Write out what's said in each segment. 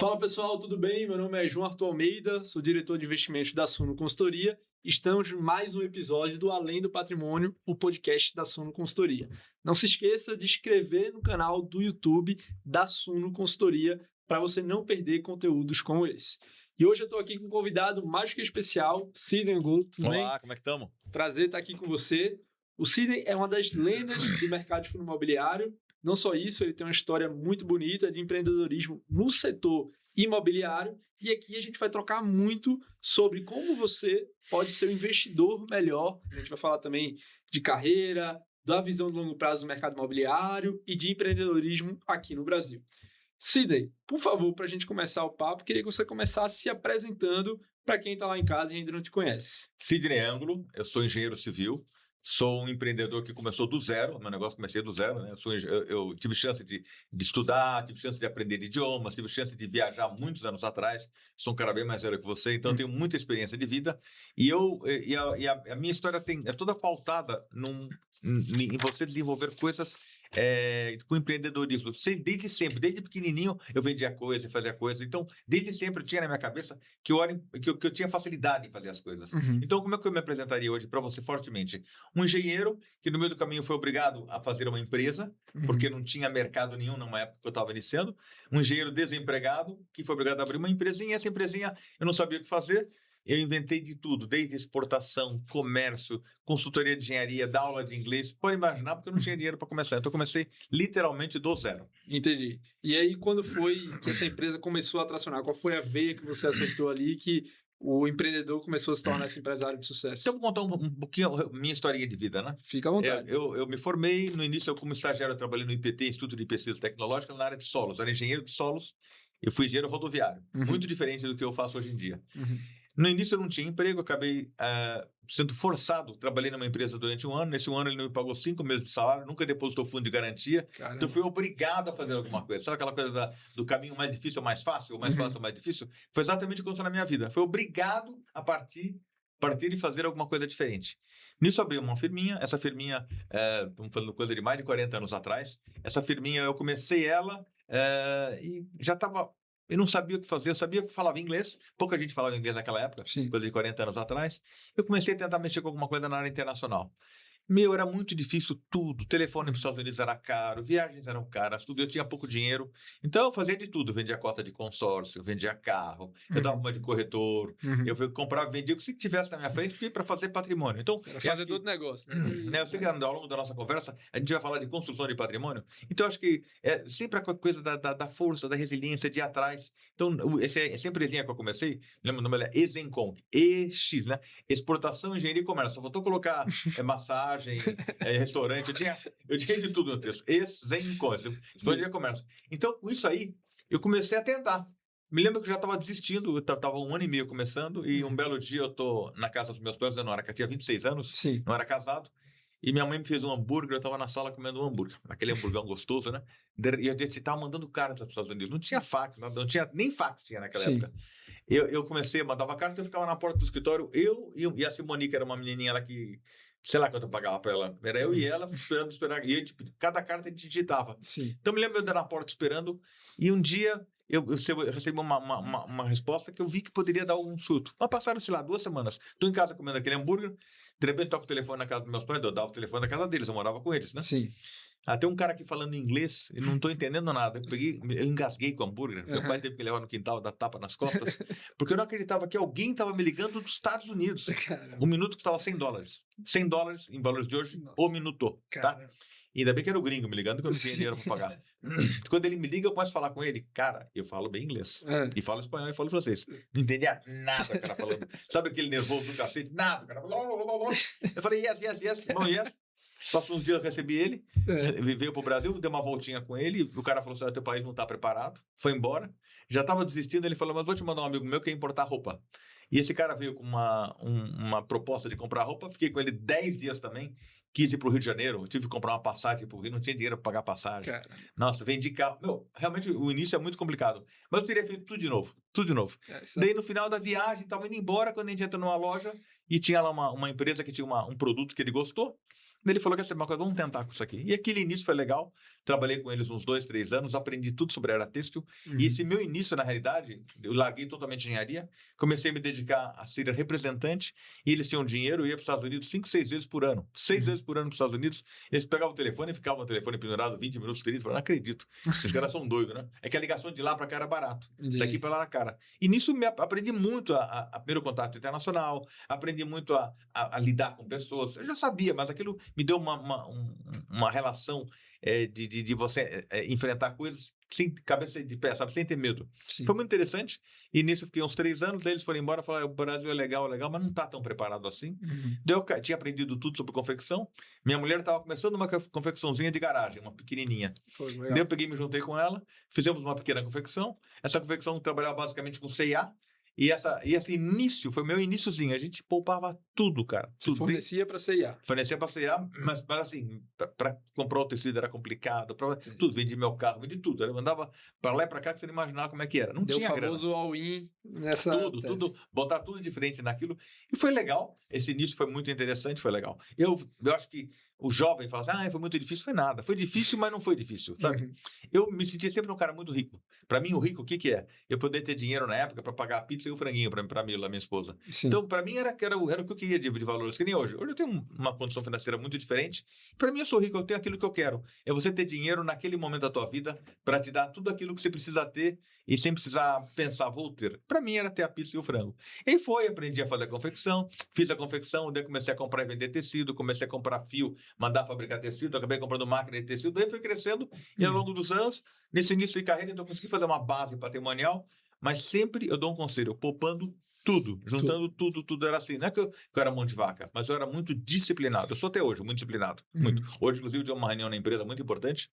Fala pessoal, tudo bem? Meu nome é João Arthur Almeida, sou diretor de investimentos da Suno Consultoria. Estamos em mais um episódio do Além do Patrimônio, o podcast da Suno Consultoria. Não se esqueça de inscrever no canal do YouTube da Suno Consultoria para você não perder conteúdos como esse. E hoje eu estou aqui com um convidado mais que especial, Sidney Angulo. Tudo bem? Olá, como é que estamos? Prazer estar aqui com você. O Sidney é uma das lendas do mercado de fundo imobiliário. Não só isso, ele tem uma história muito bonita de empreendedorismo no setor imobiliário. E aqui a gente vai trocar muito sobre como você pode ser um investidor melhor. A gente vai falar também de carreira, da visão de longo prazo do mercado imobiliário e de empreendedorismo aqui no Brasil. Sidney, por favor, para a gente começar o papo, queria que você começasse se apresentando para quem está lá em casa e ainda não te conhece. Sidney Angulo, eu sou engenheiro civil, sou um empreendedor que começou do zero, meu negócio comecei do zero, né? Eu tive chance de estudar, tive chance de aprender idiomas, tive chance de viajar muitos anos atrás, sou um cara bem mais velho que você, então eu tenho muita experiência de vida, e a minha história é toda pautada em você desenvolver coisas com empreendedorismo. Desde sempre, desde pequenininho, eu vendia coisa e fazia coisa. Então, desde sempre eu tinha na minha cabeça que eu tinha facilidade em fazer as coisas. Então, como é que eu me apresentaria hoje para você fortemente? Um engenheiro que no meio do caminho foi obrigado a fazer uma empresa, porque não tinha mercado nenhum numa época que eu estava iniciando. Um engenheiro desempregado que foi obrigado a abrir uma empresinha. E essa empresinha eu não sabia o que fazer. Eu inventei de tudo, desde exportação, comércio, consultoria de engenharia, dar aula de inglês. Pode imaginar, porque eu não tinha dinheiro para começar. Então, eu comecei literalmente do zero. Entendi. E aí, quando foi que essa empresa começou a tracionar? Qual foi a veia que você acertou ali que o empreendedor começou a se tornar esse empresário de sucesso? Então, eu vou contar um pouquinho minha historinha de vida, né? Fica à vontade. Eu me formei, no início, como estagiário, eu trabalhei no IPT, Instituto de Pesquisa Tecnológica, na área de solos. Eu era engenheiro de solos, eu fui engenheiro rodoviário. Muito diferente do que eu faço hoje em dia. No início eu não tinha emprego, acabei sendo forçado. Trabalhei numa empresa durante um ano. Nesse um ano ele não me pagou 5 meses de salário, nunca depositou fundo de garantia. Caramba. Então eu fui obrigado a fazer alguma coisa. Sabe aquela coisa do caminho mais difícil ou mais fácil? Ou mais fácil ou mais difícil? Foi exatamente o que aconteceu na minha vida. Foi obrigado a partir e fazer alguma coisa diferente. Nisso abri uma firminha. Essa firminha, estamos falando coisa de mais de 40 anos atrás. Essa firminha eu comecei ela e já estava... Eu não sabia o que fazer, eu sabia que falava inglês, pouca gente falava inglês naquela época, Sim. coisa de 40 anos atrás. Eu comecei a tentar mexer com alguma coisa na área internacional. Era muito difícil tudo. Telefone para os Estados Unidos era caro, viagens eram caras, tudo. Eu tinha pouco dinheiro. Então, eu fazia de tudo. Vendia cota de consórcio, vendia carro, eu dava uma de corretor, eu comprava, vendia o que tivesse na minha frente para fazer patrimônio. Então, fazer todo negócio, né? Eu sei que ao longo da nossa conversa, a gente vai falar de construção de patrimônio. Então, acho que é sempre a coisa da força, da resiliência, de ir atrás. Então, essa empresinha que eu comecei, lembra o nome? Ela é Exencom, EX, né? Exportação, Engenharia e Comércio. Só faltou colocar massagem, restaurante, eu tinha de tudo no texto. Exencom, Engenharia e Comércio. Então, com isso aí, eu comecei a tentar. Me lembro que eu já estava desistindo, eu estava 1 ano e meio começando, e um belo dia eu estou na casa dos meus pais, eu tinha 26 anos, Sim. não era casado, e minha mãe me fez um hambúrguer, eu estava na sala comendo um hambúrguer, aquele hamburgão gostoso, né? E eu estava mandando carta para os Estados Unidos, não tinha fax, não tinha, nem fax tinha naquela época. Eu comecei a mandar carta, eu ficava na porta do escritório, eu e a Simone, que era uma menininha lá que... Sei lá quanto eu pagava para ela. Era eu e ela esperando. E cada carta a gente digitava. Sim. Então, me lembro de eu na porta esperando. E um dia eu recebi uma resposta que eu vi que poderia dar um surto. Mas passaram, sei lá, 2 semanas. Estou em casa comendo aquele hambúrguer. De repente, toco o telefone na casa dos meus pais. Eu dava o telefone da casa deles. Eu morava com eles, né? Sim. Tem um cara aqui falando inglês e não estou entendendo nada. Eu engasguei com o hambúrguer. Meu pai teve que levar no quintal, dar tapa nas costas. Porque eu não acreditava que alguém estava me ligando dos Estados Unidos. Caramba. Um minuto custava $100. $100 em valores de hoje, o minuto, tá? E ainda bem que era o gringo me ligando, que eu não tinha dinheiro para pagar. Quando ele me liga, eu começo a falar com ele. Cara, eu falo bem inglês. E falo espanhol e falo francês. Não entendia nada o cara falando. Sabe aquele nervoso do cacete? Nada, cara. Eu falei, yes. Bom, yes. Passou uns dias, eu recebi ele, veio pro Brasil, dei uma voltinha com ele, o cara falou assim, teu país não tá preparado, foi embora, já tava desistindo, ele falou, mas vou te mandar um amigo meu que quer importar roupa. E esse cara veio com uma proposta de comprar roupa, fiquei com ele 10 dias também, quis ir pro Rio de Janeiro, tive que comprar uma passagem pro Rio, não tinha dinheiro para pagar passagem. Caramba. Nossa, vendi carro. Realmente o início é muito complicado, mas eu teria feito tudo de novo. Daí no final da viagem, tava indo embora, quando a gente entra numa loja, e tinha lá uma empresa que tinha um produto que ele gostou. Ele falou que essa é uma coisa, vamos tentar com isso aqui. E aquele início foi legal. Trabalhei com eles uns 2, 3 anos, aprendi tudo sobre a área têxtil. E esse meu início, na realidade, eu larguei totalmente engenharia, comecei a me dedicar a ser representante, e eles tinham dinheiro, eu ia para os Estados Unidos 5, 6 vezes por ano. 6 vezes por ano para os Estados Unidos, eles pegavam o telefone e ficavam no telefone pendurado 20 minutos, 30, eu falava, não acredito, esses caras são doidos, né? É que a ligação de lá para cá era barato, daqui para lá era cara. E nisso aprendi muito a primeiro contato internacional, aprendi muito a lidar com pessoas. Eu já sabia, mas aquilo me deu uma relação de você enfrentar coisas sem cabeça de pé, sabe? Sem ter medo. Sim. Foi muito interessante. E nisso eu fiquei uns 3 anos, daí eles foram embora e falaram, o Brasil é legal, mas não está tão preparado assim. Daí eu tinha aprendido tudo sobre confecção. Minha mulher estava começando uma confecçãozinha de garagem, uma pequenininha. Daí eu peguei e me juntei com ela, fizemos uma pequena confecção. Essa confecção trabalhava basicamente com C&A. E esse início foi o meu iniciozinho. A gente poupava tudo, cara. Tudo. Fornecia para C&A. Fornecia para C&A, mas assim, para comprar o tecido era complicado. Tudo, vendi meu carro, vendi tudo. Eu andava para lá e para cá que você não imaginava como é que era. Não Deu tinha o famoso all-in nessa tudo, botar tudo de frente naquilo. E foi legal. Esse início foi muito interessante, foi legal. Eu acho que o jovem fala assim, foi muito difícil. Foi nada. Foi difícil, mas não foi difícil, sabe? Eu me sentia sempre um cara muito rico. Para mim, o rico, o que é? Eu poder ter dinheiro na época para pagar a pizza e o franguinho para mim, minha esposa. Sim. Então, para mim, era o que eu queria de valores, que nem hoje. Hoje eu tenho uma condição financeira muito diferente. Para mim, eu sou rico, eu tenho aquilo que eu quero. É você ter dinheiro naquele momento da tua vida para te dar tudo aquilo que você precisa ter e sem precisar pensar, vou ter. Para mim, era ter a pizza e o frango. E aprendi a fazer a confecção, fiz a confecção, daí comecei a comprar e vender tecido, comecei a comprar fio, mandar fabricar tecido, acabei comprando máquina de tecido, daí fui crescendo e ao longo dos anos, nesse início de carreira, então eu consegui fazer uma base patrimonial, mas sempre eu dou um conselho, poupando tudo, juntando tudo era assim. Não é que eu era mão de vaca, mas eu era muito disciplinado. Eu sou até hoje muito disciplinado, muito. Hoje, inclusive, eu tive uma reunião na empresa muito importante,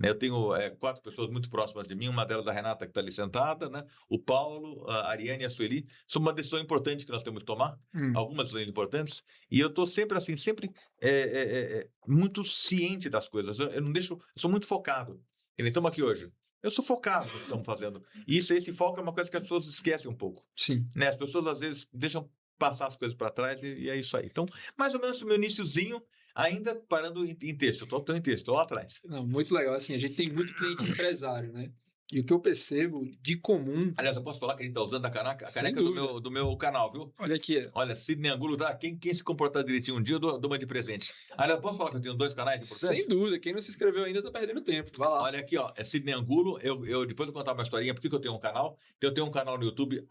né? Eu tenho 4 pessoas muito próximas de mim, uma delas a Renata, que está ali sentada, né? O Paulo, a Ariane e a Sueli. Isso é uma decisão importante que nós temos que tomar, algumas decisões importantes, e eu estou sempre assim, muito ciente das coisas. Eu não deixo, eu sou muito focado. Ele toma aqui hoje. Eu sou focado no que estamos fazendo. E esse foco é uma coisa que as pessoas esquecem um pouco. Sim. Né? As pessoas, às vezes, deixam passar as coisas para trás e é isso aí. Então, mais ou menos o meu iniciozinho, ainda parando em texto. Eu estou em texto, estou lá atrás. Não, muito legal. Assim, a gente tem muito cliente empresário, né? E o que eu percebo de comum... Aliás, eu posso falar que a gente está usando a caneca do meu canal, viu? Olha aqui. Olha, Sidney Angulo, tá? Quem se comportar direitinho um dia, eu dou uma de presente. Aliás, posso falar que eu tenho 2 canais importantes? Sem dúvida. Quem não se inscreveu ainda está perdendo tempo. Vai lá. Olha aqui, ó. É Sidney Angulo. Eu depois vou contar uma historinha porque eu tenho um canal. Eu tenho um canal no YouTube,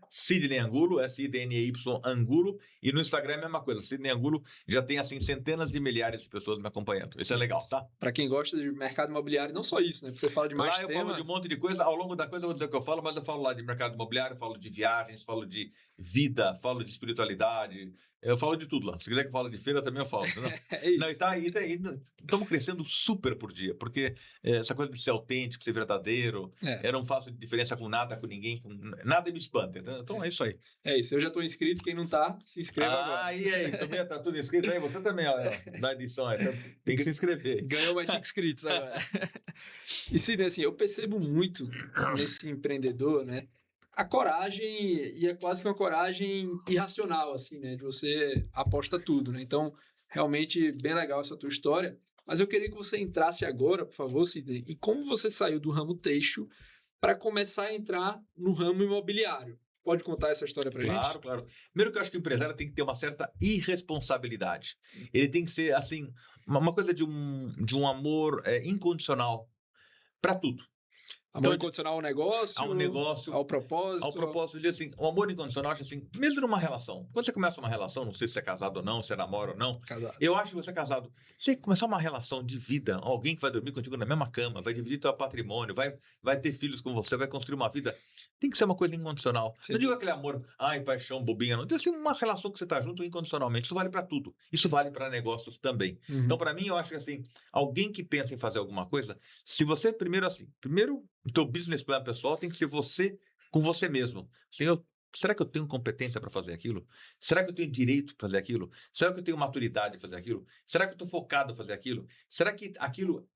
@Sidney Angulo, SIDNEY Angulo. E no Instagram é a mesma coisa. Sidney Angulo já tem, assim, centenas de milhares de pessoas me acompanhando. Isso é legal, tá? Para quem gosta de mercado imobiliário, não só isso, né? Porque você fala de mais lá eu falo de um monte de coisa. Ao longo da coisa eu vou dizer o que eu falo, mas eu falo lá de mercado imobiliário, falo de viagens, falo de vida, falo de espiritualidade. Eu falo de tudo lá. Se quiser que eu fale de feira, também eu falo. É isso. Não, estamos crescendo super por dia, porque essa coisa de ser autêntico, ser verdadeiro, eu não faço diferença com nada, com ninguém, nada me espanta. Então é isso aí. É isso. Eu já estou inscrito, quem não está, se inscreva agora. E aí? Também está tudo inscrito aí? Você também, da edição aí. Tem que se inscrever. Ganhou mais 5 inscritos agora. E sim, assim, eu percebo muito nesse empreendedor, né? A coragem, e é quase que uma coragem irracional, assim, né? De você aposta tudo, né? Então, realmente, bem legal essa tua história. Mas eu queria que você entrasse agora, por favor, Sidney, em como você saiu do ramo têxtil para começar a entrar no ramo imobiliário. Pode contar essa história para gente? Claro. Primeiro que eu acho que o empresário tem que ter uma certa irresponsabilidade. Ele tem que ser, assim, uma coisa de um amor incondicional para tudo. Amor incondicional ao negócio, ao propósito. Ao propósito de, assim, o amor incondicional, acho assim, mesmo numa relação. Quando você começa uma relação, não sei se você é casado ou não, se é namora ou não. Casado. Eu acho que você é casado. Você começar uma relação de vida, alguém que vai dormir contigo na mesma cama, vai dividir teu patrimônio, vai ter filhos com você, vai construir uma vida. Tem que ser uma coisa incondicional. Sim. Não digo aquele amor, paixão, bobinha, não. Tem assim uma relação que você tá junto incondicionalmente. Isso vale para tudo. Isso vale para negócios também. Então, para mim, eu acho que assim, alguém que pensa em fazer alguma coisa, se você primeiro o teu business plan pessoal tem que ser você com você mesmo. Assim, será que eu tenho competência para fazer aquilo? Será que eu tenho direito para fazer aquilo? Será que eu tenho maturidade para fazer aquilo? Será que eu estou focado em fazer aquilo? Será que aquilo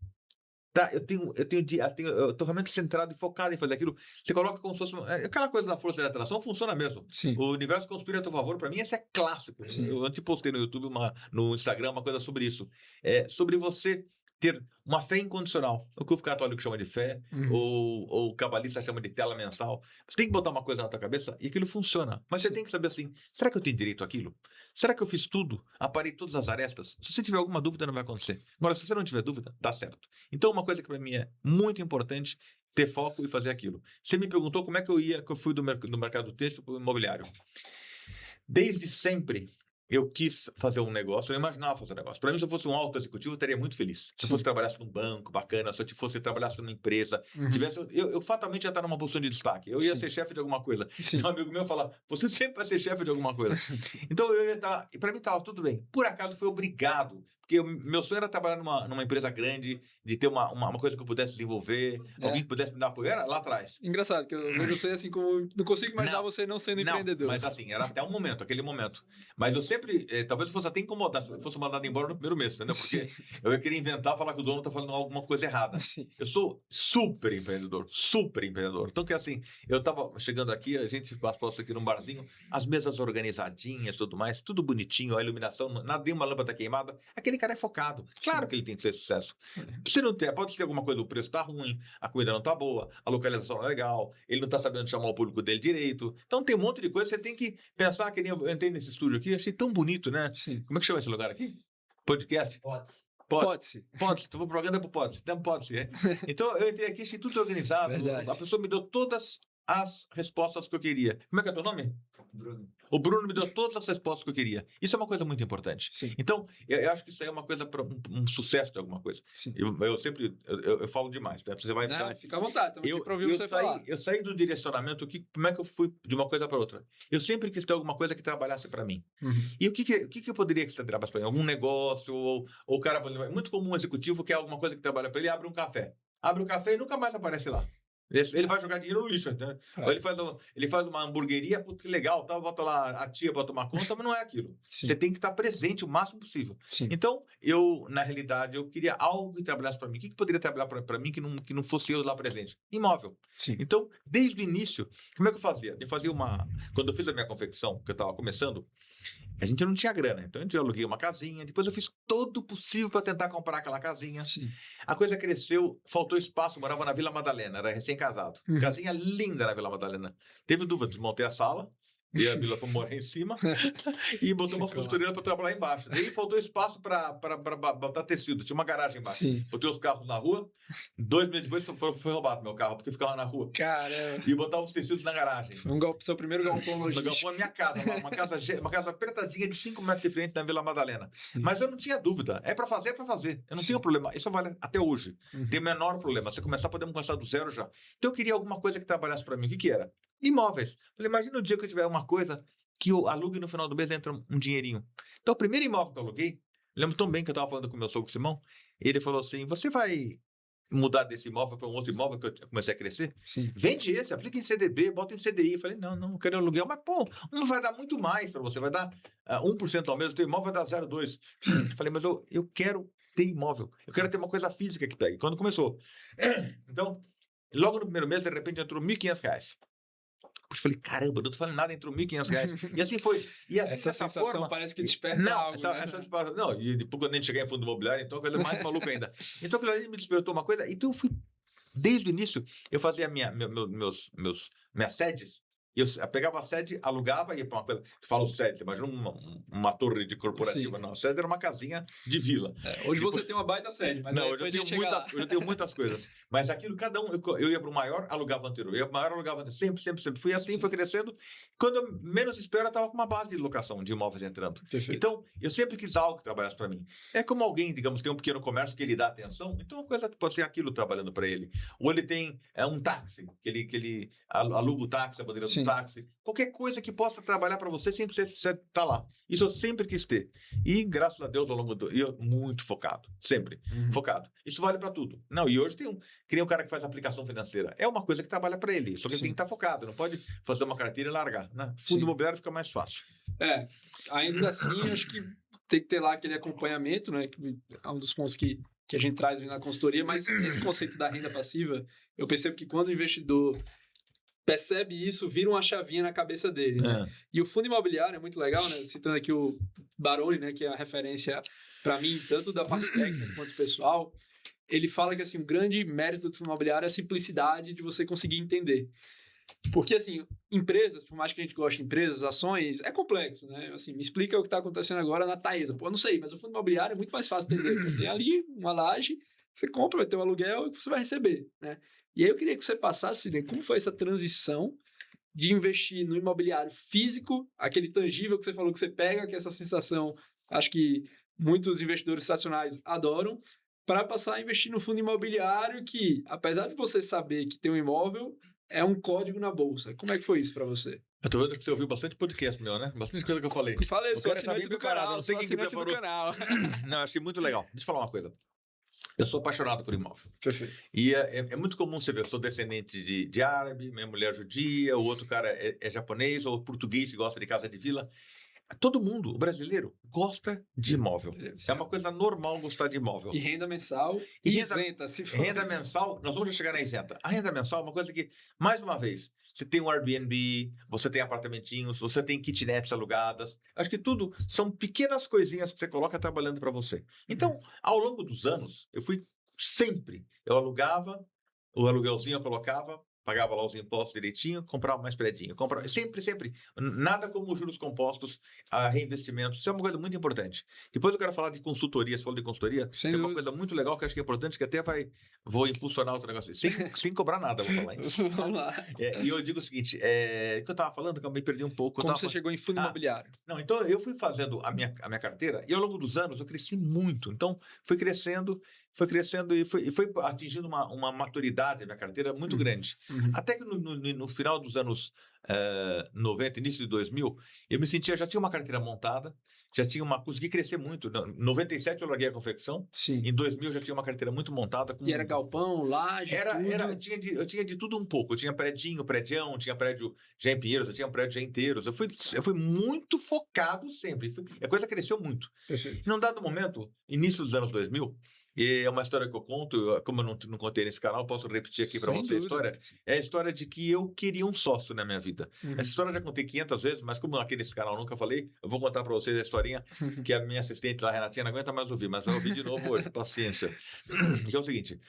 Tá, eu tô realmente centrado e focado em fazer aquilo. Você coloca como se fosse aquela coisa da força da atração, funciona mesmo. Sim. O universo conspira a teu favor, para mim, esse é clássico. Sim. Eu antes postei no YouTube, no Instagram, uma coisa sobre isso. É sobre você ter uma fé incondicional. O que o católico chama de fé, ou o cabalista chama de tela mensal. Você tem que botar uma coisa na tua cabeça e aquilo funciona. Mas você tem que saber assim, será que eu tenho direito àquilo? Será que eu fiz tudo? Aparei todas as arestas? Se você tiver alguma dúvida, não vai acontecer. Agora, se você não tiver dúvida, dá certo. Então, uma coisa que para mim é muito importante, ter foco e fazer aquilo. Você me perguntou como é que eu fui do mercado têxtil para o imobiliário. Desde sempre, eu quis fazer um negócio, eu imaginava fazer um negócio. Para mim, se eu fosse um alto executivo, eu estaria muito feliz. Se eu fosse trabalhasse num banco bacana, se eu fosse trabalhasse numa empresa, eu fatalmente ia estar numa posição de destaque. Eu ia ser chefe de alguma coisa. Um amigo meu falava, você sempre vai ser chefe de alguma coisa. Então, eu ia estar... E para mim, estava tudo bem. Por acaso, fui obrigado. Porque meu sonho era trabalhar numa empresa grande, de ter uma coisa que eu pudesse desenvolver, alguém que pudesse me dar apoio. Era lá atrás. Engraçado, que eu vejo você assim como... Não consigo imaginar você não sendo empreendedor. Mas assim, era até aquele momento. Mas eu sempre, talvez eu fosse até incomodado, fosse mandado embora no primeiro mês, entendeu? Porque eu ia querer inventar, falar que o dono está falando alguma coisa errada. Eu sou super empreendedor. Então, que assim, eu estava chegando aqui, a gente passa aqui num barzinho, as mesas organizadinhas, tudo mais, tudo bonitinho, a iluminação, nada de uma lâmpada queimada. Aquele cara é focado. Claro que ele tem que ter sucesso. Se não ter, pode ter alguma coisa, o preço está ruim, a comida não está boa, a localização não é legal, ele não está sabendo chamar o público dele direito. Então tem um monte de coisa, você tem que pensar, que nem eu entrei nesse estúdio aqui, achei tão bonito, né? Como é que chama esse lugar aqui? Podcast? Pode-se. Tu vou propaganda pro Pode-se. Então eu entrei aqui, achei tudo organizado. A pessoa me deu todas as respostas que eu queria. Como é que é teu nome? Bruno. O Bruno me deu todas as respostas que eu queria. Isso é uma coisa muito importante. Então, eu acho que isso aí é uma coisa para um sucesso de alguma coisa. Eu sempre falo demais. Né? Você vai fica à vontade, estamos aqui para ouvir você falar. Eu saí do direcionamento, como é que eu fui de uma coisa para outra? Eu sempre quis ter alguma coisa que trabalhasse para mim. E o que eu poderia que trabalhasse para mim? Algum negócio, ou o cara... É muito comum um executivo que é alguma coisa que trabalha para ele, abre um café. Abre o café e nunca mais aparece lá. Ele vai jogar dinheiro no lixo, entendeu? Ou ele faz uma hamburgueria, que legal, tá? Bota lá a tia para tomar conta, mas não é aquilo. Você tem que estar presente o máximo possível. Então, na realidade, eu queria algo que trabalhasse para mim. O que poderia trabalhar para mim que não fosse eu lá presente? Imóvel. Então, desde o início, como é que eu fazia? Quando eu fiz a minha confecção, que eu estava começando, a gente não tinha grana, então eu aluguei uma casinha, depois eu fiz todo o possível para tentar comprar aquela casinha. A coisa cresceu, faltou espaço, morava na Vila Madalena, era recém-casado. Casinha linda na Vila Madalena. Teve dúvida, desmontei a sala, e a Vila foi morar em cima, e botou umas costureiras para trabalhar embaixo. Daí faltou espaço para botar tecido, tinha uma garagem embaixo. Botei os carros na rua, 2 meses depois foi roubado meu carro, porque ficava na rua. Caramba! E botava os tecidos na garagem. Foi seu primeiro galpão logístico. Galpão na minha casa, uma casa apertadinha de 5 metros de frente na Vila Madalena. Mas eu não tinha dúvida, é para fazer, é para fazer. Eu não tinha problema, isso vale até hoje. Tem o menor problema, você começar, podemos começar do zero já. Então eu queria alguma coisa que trabalhasse para mim, o que era? Imóveis. Falei, imagina o dia que eu tiver uma coisa que eu alugue no final do mês entra um dinheirinho. Então, o primeiro imóvel que eu aluguei, lembro tão bem que eu estava falando com o meu sogro Simão, ele falou assim, você vai mudar desse imóvel para um outro imóvel que eu comecei a crescer? Vende esse, aplica em CDB, bota em CDI. Eu falei, não quero aluguel, mas pô, vai dar muito mais para você, vai dar 1% ao mês, o teu imóvel vai dar 0,2%. Eu falei, mas eu quero ter imóvel, eu quero ter uma coisa física que pegue. Quando começou. Então, logo no primeiro mês, de repente, entrou R$1.500. Eu falei, caramba, eu não tô falando nada, entrou R$1.500. E assim foi. E assim, essa sensação forma, parece que desperta algo, e depois quando a gente chegar em fundo imobiliário, então, coisa mais maluca ainda. Então, aquilo ali me despertou uma coisa. Então, eu fui, desde o início, eu fazia minhas sedes. Eu pegava a sede, alugava, ia para uma coisa. Tu fala sede, imagina uma torre de corporativa. Não, a sede era uma casinha de vila. Hoje você tem uma baita sede, mas não, hoje eu tenho muitas coisas. Mas aquilo, cada um, eu ia para o maior, alugava anterior. Eu ia para o maior, alugava anterior. Sempre. Fui assim, foi crescendo. Quando eu menos espero, eu estava com uma base de locação de imóveis entrando. Perfeito. Então, eu sempre quis algo que trabalhasse para mim. É como alguém, digamos, tem um pequeno comércio que ele dá atenção, então uma coisa pode ser aquilo trabalhando para ele. Ou ele tem um táxi, que ele aluga o táxi, a bandeira do táxi. Qualquer coisa que possa trabalhar para você, sempre você está lá. Isso eu sempre quis ter. E, graças a Deus, ao longo do... Eu muito focado. Sempre. Focado. Isso vale para tudo. Não, e hoje que nem um cara que faz aplicação financeira. É uma coisa que trabalha para ele. Só que ele tem que estar focado. Não pode fazer uma carteira e largar. Né? Fundo imobiliário fica mais fácil. Ainda assim, acho que tem que ter lá aquele acompanhamento, né? Que é um dos pontos que que a gente traz na consultoria, mas esse conceito da renda passiva, eu percebo que quando o investidor percebe isso, vira uma chavinha na cabeça dele, né? E o fundo imobiliário é muito legal, né? Citando aqui o Baroni, né? Que é a referência para mim, tanto da parte técnica quanto pessoal, ele fala que, assim, o grande mérito do fundo imobiliário é a simplicidade de você conseguir entender. Porque, assim, empresas, por mais que a gente goste de empresas, ações, é complexo, né? Assim, me explica o que está acontecendo agora na Taesa. Pô, eu não sei, mas o fundo imobiliário é muito mais fácil de entender. Tem ali uma laje, você compra, vai ter um aluguel e você vai receber, né? E aí eu queria que você passasse, né, como foi essa transição de investir no imobiliário físico, aquele tangível que você falou que você pega, que é essa sensação, acho que muitos investidores tradicionais adoram, para passar a investir no fundo imobiliário que, apesar de você saber que tem um imóvel, é um código na bolsa. Como é que foi isso para você? Eu tô vendo que você ouviu bastante podcast meu, né? Bastante coisa que eu falei. Falei, sou O cara tá bem assinante do preparado, canal, não sei sou quem que assinante do preparou. canal. Não, eu achei muito legal. Deixa eu falar uma coisa. Eu sou apaixonado por imóvel. Perfeito. E é muito comum você ver, eu sou descendente de árabe, minha mulher é judia, o outro cara é japonês ou português que gosta de casa de vila. Todo mundo, o brasileiro, gosta de imóvel. É uma coisa normal gostar de imóvel. E renda mensal E e renda- isenta, se for. Renda mensal, nós vamos já chegar na isenta. A renda mensal é uma coisa que, mais uma vez, você tem um Airbnb, você tem apartamentinhos, você tem kitnets alugadas. Acho que tudo são pequenas coisinhas que você coloca trabalhando para você. Então, ao longo dos anos, eu alugava, o aluguelzinho eu colocava, pagava lá os impostos direitinho, comprava mais predinho. Sempre. Nada como juros compostos a reinvestimentos. Isso é uma coisa muito importante. Depois eu quero falar de consultoria. Você falou de consultoria? Sem Tem uma dúvida. coisa muito legal que eu acho que é importante, que até vou impulsionar outro negócio. Sem cobrar nada, eu vou falar. Hein? Vamos lá. E eu digo o seguinte, o que eu estava falando, que eu me perdi um pouco. Como você chegou em fundo imobiliário? Não, então eu fui fazendo a minha carteira e ao longo dos anos eu cresci muito. Então fui crescendo e foi atingindo uma maturidade a minha carteira muito grande. Até que no final dos anos 90, início de 2000, eu me sentia, já tinha uma carteira montada, consegui crescer muito. Em 97 eu larguei a confecção, Sim. em 2000 eu já tinha uma carteira muito montada. E era galpão, laje, tudo? Eu tinha de tudo um pouco. Eu tinha prédião, tinha prédio já em Pinheiros, eu tinha prédio já inteiros. Eu fui muito focado sempre. A coisa cresceu muito. Perfeito. E num dado momento, início dos anos 2000, e é uma história que eu conto, como eu não contei nesse canal, posso repetir aqui para você a história. É a história de que eu queria um sócio na minha vida. Essa história eu já contei 500 vezes, mas como aqui nesse canal eu nunca falei, eu vou contar para vocês a historinha que a minha assistente lá, a Renatinha, não aguenta mais ouvir, mas eu ouvi de novo hoje, paciência. Que é o seguinte,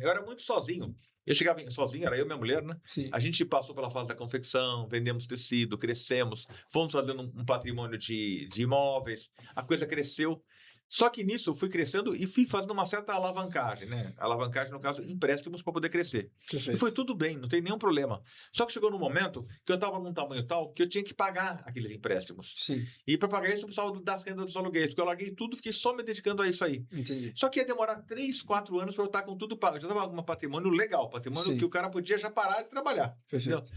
eu era muito sozinho. Eu chegava sozinho, era eu e minha mulher, né? Sim. A gente passou pela fase da confecção, vendemos tecido, crescemos, fomos fazendo um patrimônio de imóveis, a coisa cresceu. Só que nisso eu fui crescendo e fui fazendo uma certa alavancagem, né? Alavancagem, no caso, empréstimos para poder crescer. Perfeito. E foi tudo bem, não tem nenhum problema. Só que chegou num momento que eu estava num tamanho tal que eu tinha que pagar aqueles empréstimos. Sim. E para pagar isso eu precisava das rendas dos aluguéis, porque eu larguei tudo, fiquei só me dedicando a isso aí. Entendi. Só que ia demorar 3, 4 anos para eu estar com tudo pago. Eu já estava com um patrimônio legal, patrimônio que o cara podia já parar de trabalhar. Perfeito.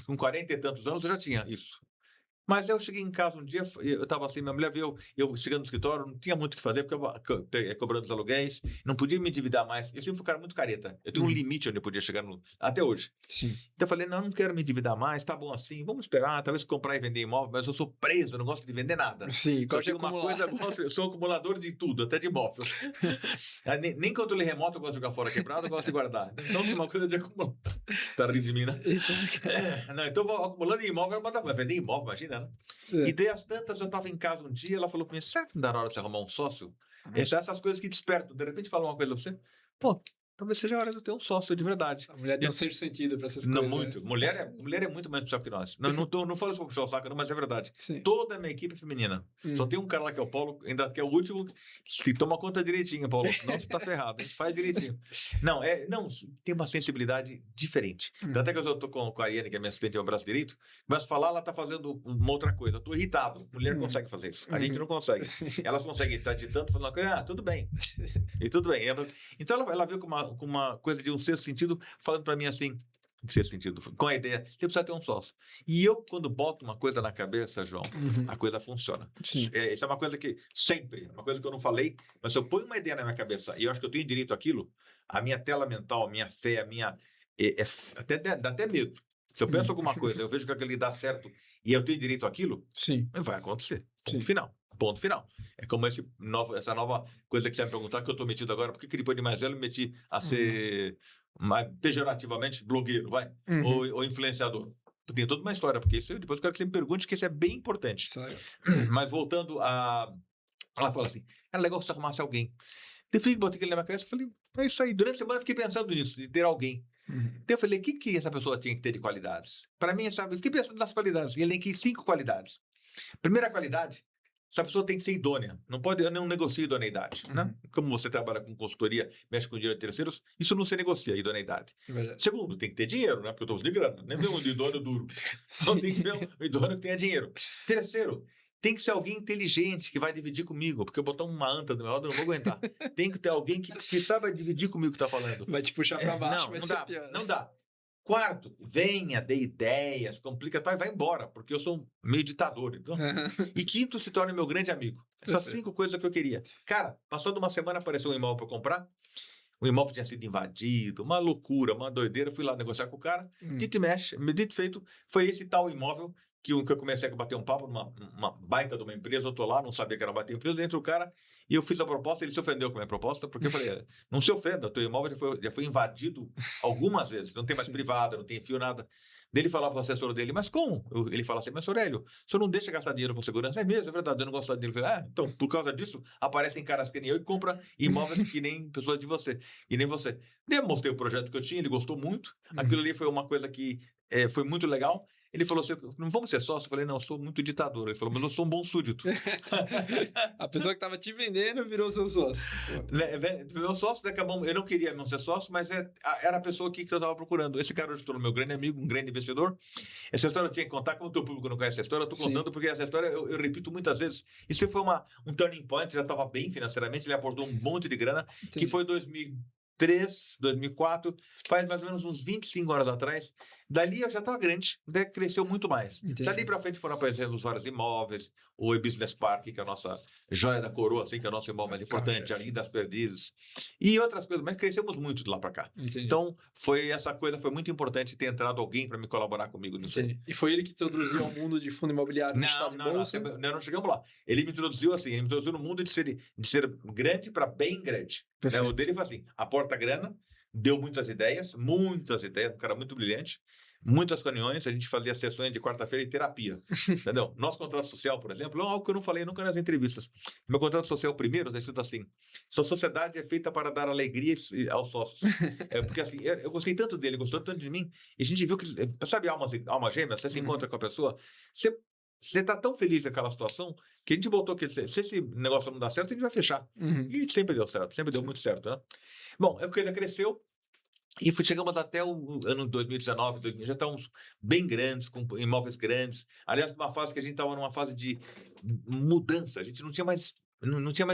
Com 40 e tantos anos eu já tinha isso. Mas eu cheguei em casa um dia, eu estava assim, minha mulher viu, eu chegando no escritório, não tinha muito o que fazer, porque eu cobrando os aluguéis, não podia me endividar mais. Eu sempre fui um cara muito careta. Eu tenho um limite onde eu podia chegar até hoje. Sim. Então eu falei, não quero me endividar mais, tá bom assim, vamos esperar, talvez comprar e vender imóvel, mas eu sou preso, eu não gosto de vender nada. Sim, Só tenho uma coisa, eu sou acumulador de tudo, até de imóveis. Nem controle remoto eu gosto de jogar fora quebrado, eu gosto de guardar. Então, se uma coisa de acumular. Tá rindo de mim, né? Isso. Não, então eu vou acumulando em imóvel, mas vender imóvel, imagina, né? E daí as tantas, eu estava em casa um dia, ela falou para mim, será que não dá na hora de você arrumar um sócio? Essas coisas que despertam, de repente fala uma coisa pra você, pô, talvez seja a hora de eu ter um sócio de verdade. A mulher tem um sexto sentido para essas Não, coisas. muito. Né? Mulher é muito mais especial que nós. Não falo isso para puxar o saco, não, mas é verdade. Sim. Toda a minha equipe é feminina. Só tem um cara lá que é o Paulo, ainda que é o último, que toma conta direitinho, Paulo. Senão você tá ferrado. Faz direitinho. Não, tem uma sensibilidade diferente. Até que eu tô com a Ariane, que é minha assistente, é o braço direito, mas falar, ela tá fazendo uma outra coisa. Eu tô irritado. Mulher consegue fazer isso. A gente não consegue. Elas conseguem estar ditando, falando uma coisa, tudo bem. E tudo bem. Então ela veio com uma coisa de um sexto sentido, falando para mim assim, sexto sentido, com a ideia, você precisa ter um sócio. E eu, quando boto uma coisa na cabeça, João, a coisa funciona. Sim. Isso é uma coisa que sempre, uma coisa que eu não falei, mas se eu ponho uma ideia na minha cabeça e eu acho que eu tenho direito àquilo, a minha tela mental, a minha fé, dá até medo. Se eu penso alguma coisa, eu vejo que aquilo dá certo e eu tenho direito àquilo, Sim. vai acontecer. Sim. Final. Ponto final. É como essa nova coisa que você vai me perguntar, que eu estou metido agora, por que depois de mais velho eu me meti a ser, mais pejorativamente, blogueiro, vai? Ou influenciador? Tem toda uma história, porque isso depois eu quero que você me pergunte, que isso é bem importante. Mas voltando a... Ela fala assim, era legal que você arrumasse alguém. Eu fui, botei aquele na minha cabeça e falei, é isso aí. Durante a semana eu fiquei pensando nisso, de ter alguém. Então eu falei, o que essa pessoa tinha que ter de qualidades? Para mim, eu fiquei pensando nas qualidades, e elenquei 5 qualidades. Primeira qualidade, essa pessoa tem que ser idônea. Eu não negocio idoneidade, né? Como você trabalha com consultoria, mexe com dinheiro de terceiros, isso não se negocia, idoneidade. Segundo, tem que ter dinheiro, né? Porque eu estou de grana. Nem ver um idôneo duro. Não tem que ver um idôneo que tenha dinheiro. Terceiro, tem que ser alguém inteligente que vai dividir comigo, porque eu botar uma anta do meu lado, eu não vou aguentar. Tem que ter alguém que saiba dividir comigo o que está falando. Vai te puxar para baixo, vai ser pior. Não dá. Quarto, venha, dê ideias, complica tal e vai embora, porque eu sou meio ditador. Então. E quinto, se torne meu grande amigo. Essas 5 coisas que eu queria. Cara, passando uma semana, apareceu um imóvel para comprar. O imóvel tinha sido invadido, uma loucura, uma doideira. Fui lá negociar com o cara. Dito e mexe, dito e feito, foi esse tal imóvel que eu comecei a bater um papo numa baita de uma empresa. Eu tô lá, não sabia que era uma baita empresa. Dentro do cara, e eu fiz a proposta. Ele se ofendeu com a minha proposta, porque eu falei, não se ofenda, teu imóvel já foi invadido algumas vezes. Não tem mais privada, não tem fio, nada. Daí ele falava para o assessor dele, mas como? Ele fala assim, mas Aurélio, o senhor não deixa gastar dinheiro com segurança? É mesmo, é verdade, eu não gosto de dinheiro. Eu falei, então, por causa disso, aparecem caras que nem eu e compram imóveis que nem pessoas de você, e nem você. Daí eu mostrei o projeto que eu tinha, ele gostou muito. Aquilo ali foi uma coisa que foi muito legal. Ele falou assim, não vamos ser sócios? Eu falei, não, eu sou muito ditador. Ele falou, mas eu sou um bom súdito. A pessoa que estava te vendendo virou seu sócio. Meu sócio, eu não queria não ser sócio, mas era a pessoa que eu estava procurando. Esse cara hoje tornou meu grande amigo, um grande investidor. Essa história eu tinha que contar, como o teu público não conhece essa história, eu estou contando porque essa história eu repito muitas vezes. Isso foi um turning point, já estava bem financeiramente, ele aportou um monte de grana, que foi 2003, 2004, faz mais ou menos uns 25 anos atrás. Dali eu já estava grande, daí cresceu muito mais. Dali para frente foram aparecendo vários imóveis, o E-Business Park, que é a nossa joia da coroa, assim, que é o nosso imóvel mais importante, a Lindas Perdidas, e outras coisas, mas crescemos muito de lá para cá. Então, essa coisa foi muito importante ter entrado alguém para me colaborar comigo nisso. E foi ele que te introduziu ao mundo de fundo imobiliário no estado de bolsa? Não chegamos lá. Ele me introduziu assim, ele me introduziu no mundo de ser grande para bem grande. O dele foi assim, aporta grana, deu muitas ideias, um cara muito brilhante, muitas reuniões, a gente fazia sessões de quarta-feira em terapia, entendeu? Nosso contrato social, por exemplo, é algo que eu não falei nunca nas entrevistas. Meu contrato social primeiro está escrito assim, sua sociedade é feita para dar alegria aos sócios. Porque assim, eu gostei tanto dele, gostou tanto de mim, e a gente viu que, sabe alma gêmea, você se encontra com a pessoa, você está tão feliz naquela situação que a gente botou que se esse negócio não dá certo, a gente vai fechar. E sempre deu certo, sempre deu muito certo, né? Bom, a coisa cresceu e chegamos até o ano 2019, 2020, já estávamos bem grandes, com imóveis grandes. Aliás, uma fase que a gente estava numa fase de mudança, a gente não tinha mais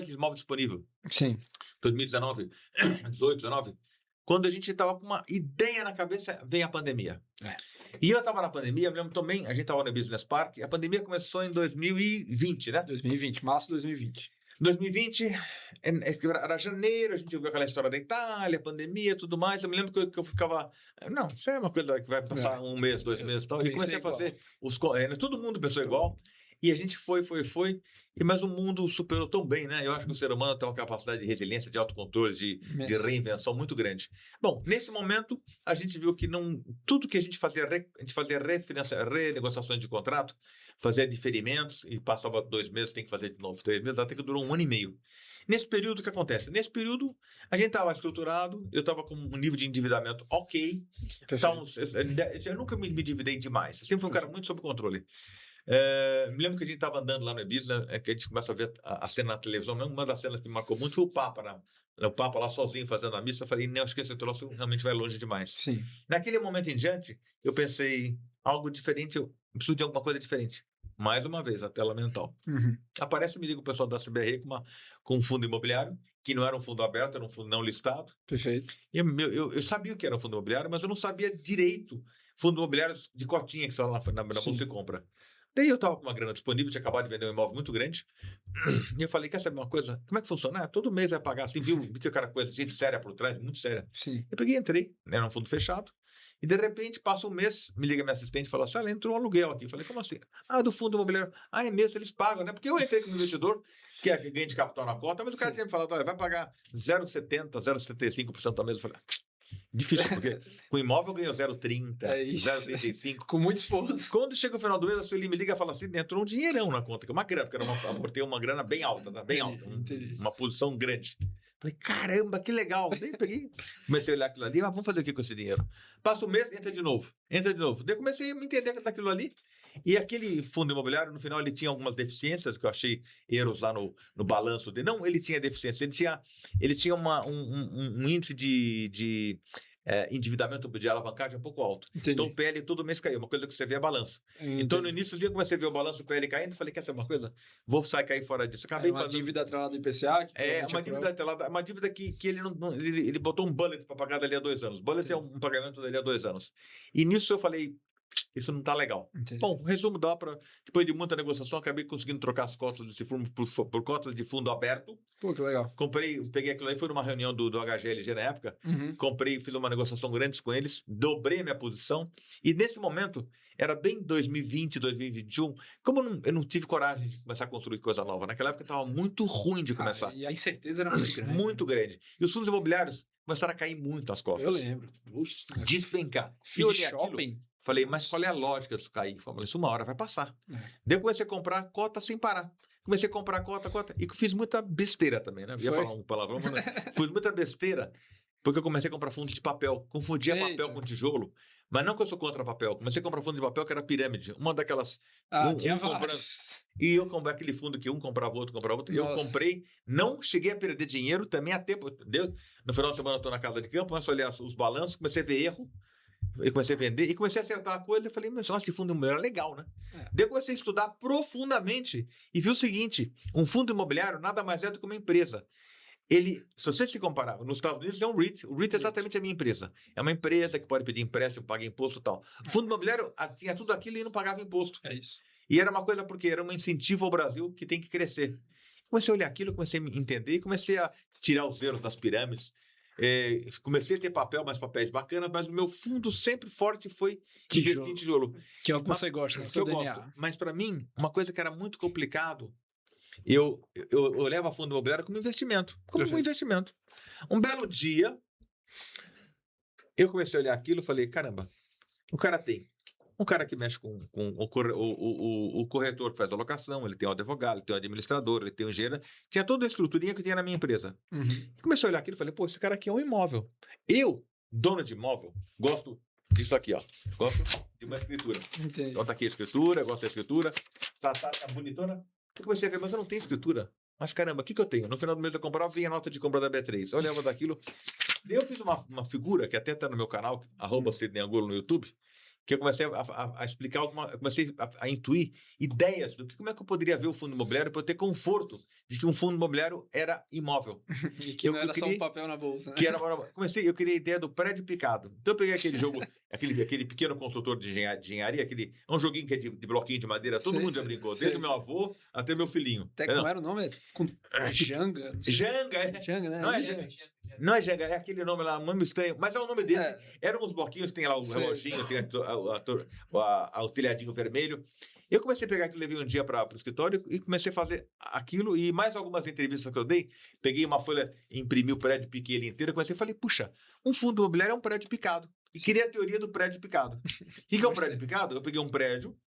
imóvel disponível. Sim. 2019, 18, 19. Quando a gente estava com uma ideia na cabeça, veio a pandemia. E eu estava na pandemia, eu me lembro também, a gente estava no Business Park, a pandemia começou em 2020, né? 2020, março de 2020. 2020, era janeiro, a gente ouviu aquela história da Itália, pandemia, tudo mais. Eu me lembro que eu ficava... Não, isso é uma coisa que vai passar um mês, 2 meses e tal. E comecei a fazer... todo mundo pensou igual. E a gente foi. Mas o mundo superou tão bem, né? Eu acho que o ser humano tem uma capacidade de resiliência, de autocontrole, de reinvenção muito grande. Bom, nesse momento, a gente viu que tudo que a gente fazia renegociações de contrato, fazia diferimentos, e passava 2 meses, tem que fazer de novo 3 meses, até que durou 1 ano e meio. Nesse período, o que acontece? Nesse período, a gente estava estruturado, eu estava com um nível de endividamento ok. Eu nunca me endividei demais, eu sempre fui um cara muito sob controle. Me lembro que a gente estava andando lá no Ibiza, que a gente começa a ver a cena na televisão. Uma das cenas que me marcou muito foi o Papa, o Papa lá sozinho fazendo a missa. Eu falei, não, acho que esse troço realmente vai longe demais. Sim. Naquele momento em diante, eu pensei, algo diferente, eu preciso de alguma coisa diferente. Mais uma vez, a tela mental. Aparece, me liga o pessoal da CBR com um fundo imobiliário, que não era um fundo aberto, era um fundo não listado. Perfeito. Eu sabia o que era um fundo imobiliário, mas eu não sabia direito fundo imobiliário de cotinha que você vai lá na bolsa e compra. Daí eu estava com uma grana disponível, tinha acabado de vender um imóvel muito grande, e eu falei, quer saber uma coisa? Como é que funciona? Todo mês vai pagar, assim, viu que aquela coisa, gente séria por trás, muito séria. Sim. Eu peguei e entrei, era um fundo fechado, E de repente, passa um mês, me liga minha assistente e fala assim, olha, entrou um aluguel aqui. Eu falei, como assim? Ah, do fundo imobiliário. Ah, é mesmo, eles pagam, né? Porque eu entrei como investidor, que é ganho de capital na cota, mas o cara Sim. tinha me falado, olha, vai pagar 0,70%, 0,75% ao mês. Eu falei, difícil, porque com imóvel eu ganho 0,30%, É isso. 0,35%. Com muito esforço. Quando chega o final do mês, a Sueli me liga e fala assim, entrou um dinheirão na conta, que é uma grana, porque aportei uma grana bem alta, tá? Bem alta, Entendi. uma posição grande. Falei, caramba, que legal. Daí peguei, comecei a olhar aquilo ali, mas vamos fazer o que com esse dinheiro? Passa um mês, entra de novo. Daí eu comecei a me entender daquilo ali. E aquele fundo imobiliário, no final, ele tinha algumas deficiências, que eu achei erros lá no balanço dele. Não, ele tinha deficiência, ele tinha um índice de endividamento de alavancagem um pouco alto. Entendi. Então o PL todo mês caiu, uma coisa que você vê é balanço. Entendi. Então no início do dia eu comecei a ver o balanço, o PL caindo, falei, quer saber uma coisa? Vou sair cair fora disso. Acabei uma fazendo... dívida atrelada do IPCA? Que uma dívida atrelada, uma dívida que ele botou um bullet para pagar dali a 2 anos. Bullet Sim. é um pagamento dali a 2 anos. E nisso eu falei, isso não está legal. Entendi. Bom, resumo, depois de muita negociação, acabei conseguindo trocar as cotas desse fundo por cotas de fundo aberto. Pô, que legal. Peguei aquilo aí, fui numa reunião do HGLG na época, Uhum. comprei, fiz uma negociação grande com eles, dobrei a minha posição, e nesse momento, era bem 2020, 2021, como eu não tive coragem de começar a construir coisa nova, naquela época estava muito ruim de começar. E a incerteza era muito grande. Muito grande. E os fundos imobiliários começaram a cair muito as cotas. Eu lembro. Puxa, Despencar. Fim de shopping. Falei, mas qual é a lógica disso cair? Falei, isso uma hora vai passar. Daí eu comecei a comprar cota sem parar. Comecei a comprar cota. E fiz muita besteira também, né? Eu ia falar um palavrão, mas não. Fiz muita besteira, porque eu comecei a comprar fundo de papel. Confundia papel com tijolo. Mas não que eu sou contra papel. Comecei a comprar fundo de papel que era pirâmide. Uma daquelas... comprando. E eu comprei aquele fundo que um comprava outro. Eu comprei. Não cheguei a perder dinheiro também a tempo. No final de semana eu estou na casa de campo, comecei a olhar os balanços, comecei a ver erro. Eu comecei a vender e comecei a acertar a coisa. Eu falei, mas nossa, esse fundo imobiliário é legal, né? Daí eu comecei a estudar profundamente e vi o seguinte, um fundo imobiliário nada mais é do que uma empresa. Se você se comparar, nos Estados Unidos é um REIT. O REIT é exatamente a minha empresa. É uma empresa que pode pedir empréstimo, paga imposto e tal. O fundo imobiliário tinha tudo aquilo e não pagava imposto. É isso. E era uma coisa porque era um incentivo ao Brasil que tem que crescer. Comecei a olhar aquilo, comecei a me entender e comecei a tirar os erros das pirâmides. Comecei a ter mais papéis bacanas, mas o meu fundo sempre forte foi investir em tijolo. Que é o que você gosta, né? Seu DNA. Gosto. Mas para mim, uma coisa que era muito complicado, eu olhava a fundo imobiliário como investimento. Um belo dia, eu comecei a olhar aquilo e falei, caramba, o cara tem um cara que mexe com o corretor que faz a locação, ele tem o advogado, ele tem o administrador, ele tem o engenheiro, tinha toda a estruturinha que tinha na minha empresa. Uhum. Comecei a olhar aquilo e falei, pô, esse cara aqui é um imóvel. Eu, dono de imóvel, gosto disso aqui, ó. Gosto de uma escritura. Entendi. Então tá aqui a escritura, gosto da escritura, tá bonitona. Eu comecei a ver, mas eu não tenho escritura. Mas caramba, o que eu tenho? No final do mês eu comprava, vinha a nota de compra da B3. Eu olhava daquilo. Daí eu fiz uma figura, que até tá no meu canal, @CidneyAngulo no YouTube, que eu comecei a explicar comecei a intuir ideias do como é que eu poderia ver o fundo imobiliário para eu ter conforto de que um fundo imobiliário era imóvel. E que não era só um papel na bolsa, né? Eu criei a ideia do prédio picado. Então eu peguei aquele jogo, aquele pequeno construtor de engenharia, é um joguinho que é de bloquinho de madeira, todo mundo já brincou, desde o meu avô até meu filhinho. Até como era o nome? Janga? Janga, né? Não é Janga, é aquele nome lá, um nome estranho, mas é o nome desse. Eram uns bloquinhos, tem lá o reloginho, tem o telhadinho vermelho. Eu comecei a pegar aquilo, levei um dia para o escritório e comecei a fazer aquilo e mais algumas entrevistas que eu dei. Peguei uma folha, imprimi o prédio, piquei ele inteiro, comecei a falei, puxa, um fundo imobiliário é um prédio picado. E queria a teoria do prédio picado. O que é um prédio picado? Eu peguei um prédio,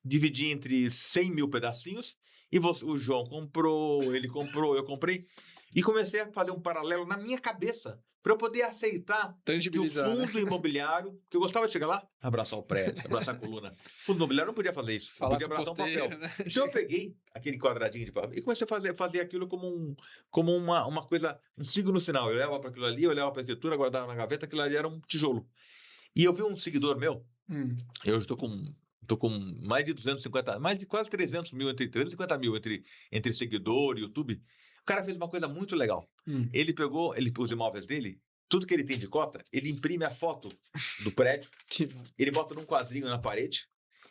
dividi entre 100 mil pedacinhos e o João comprou, ele comprou, eu comprei. E comecei a fazer um paralelo na minha cabeça para eu poder aceitar que o fundo imobiliário, que eu gostava de chegar lá, abraçar o prédio, abraçar a coluna. O fundo imobiliário não podia fazer isso, eu podia abraçar um papel. Né? Então eu peguei aquele quadradinho de papel e comecei a fazer aquilo como uma coisa, um signo sinal. Eu olhava para aquilo ali, eu olhava para a escritura, guardava na gaveta, aquilo ali era um tijolo. E eu vi um seguidor meu, eu estou com mais de 250, mais de quase 300 mil, entre 350 mil entre seguidor e YouTube. O cara fez uma coisa muito legal. Ele pegou os imóveis dele, tudo que ele tem de cota, ele imprime a foto do prédio, ele bota num quadrinho na parede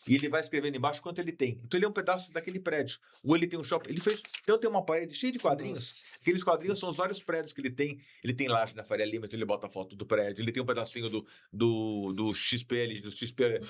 e ele vai escrevendo embaixo quanto ele tem. Então ele é um pedaço daquele prédio. Ou ele tem um shopping. Ele fez. Então tem uma parede cheia de quadrinhos. Nossa. Aqueles quadrinhos são os vários prédios que ele tem. Ele tem laje na Faria Lima, então ele bota a foto do prédio. Ele tem um pedacinho do XP, do XP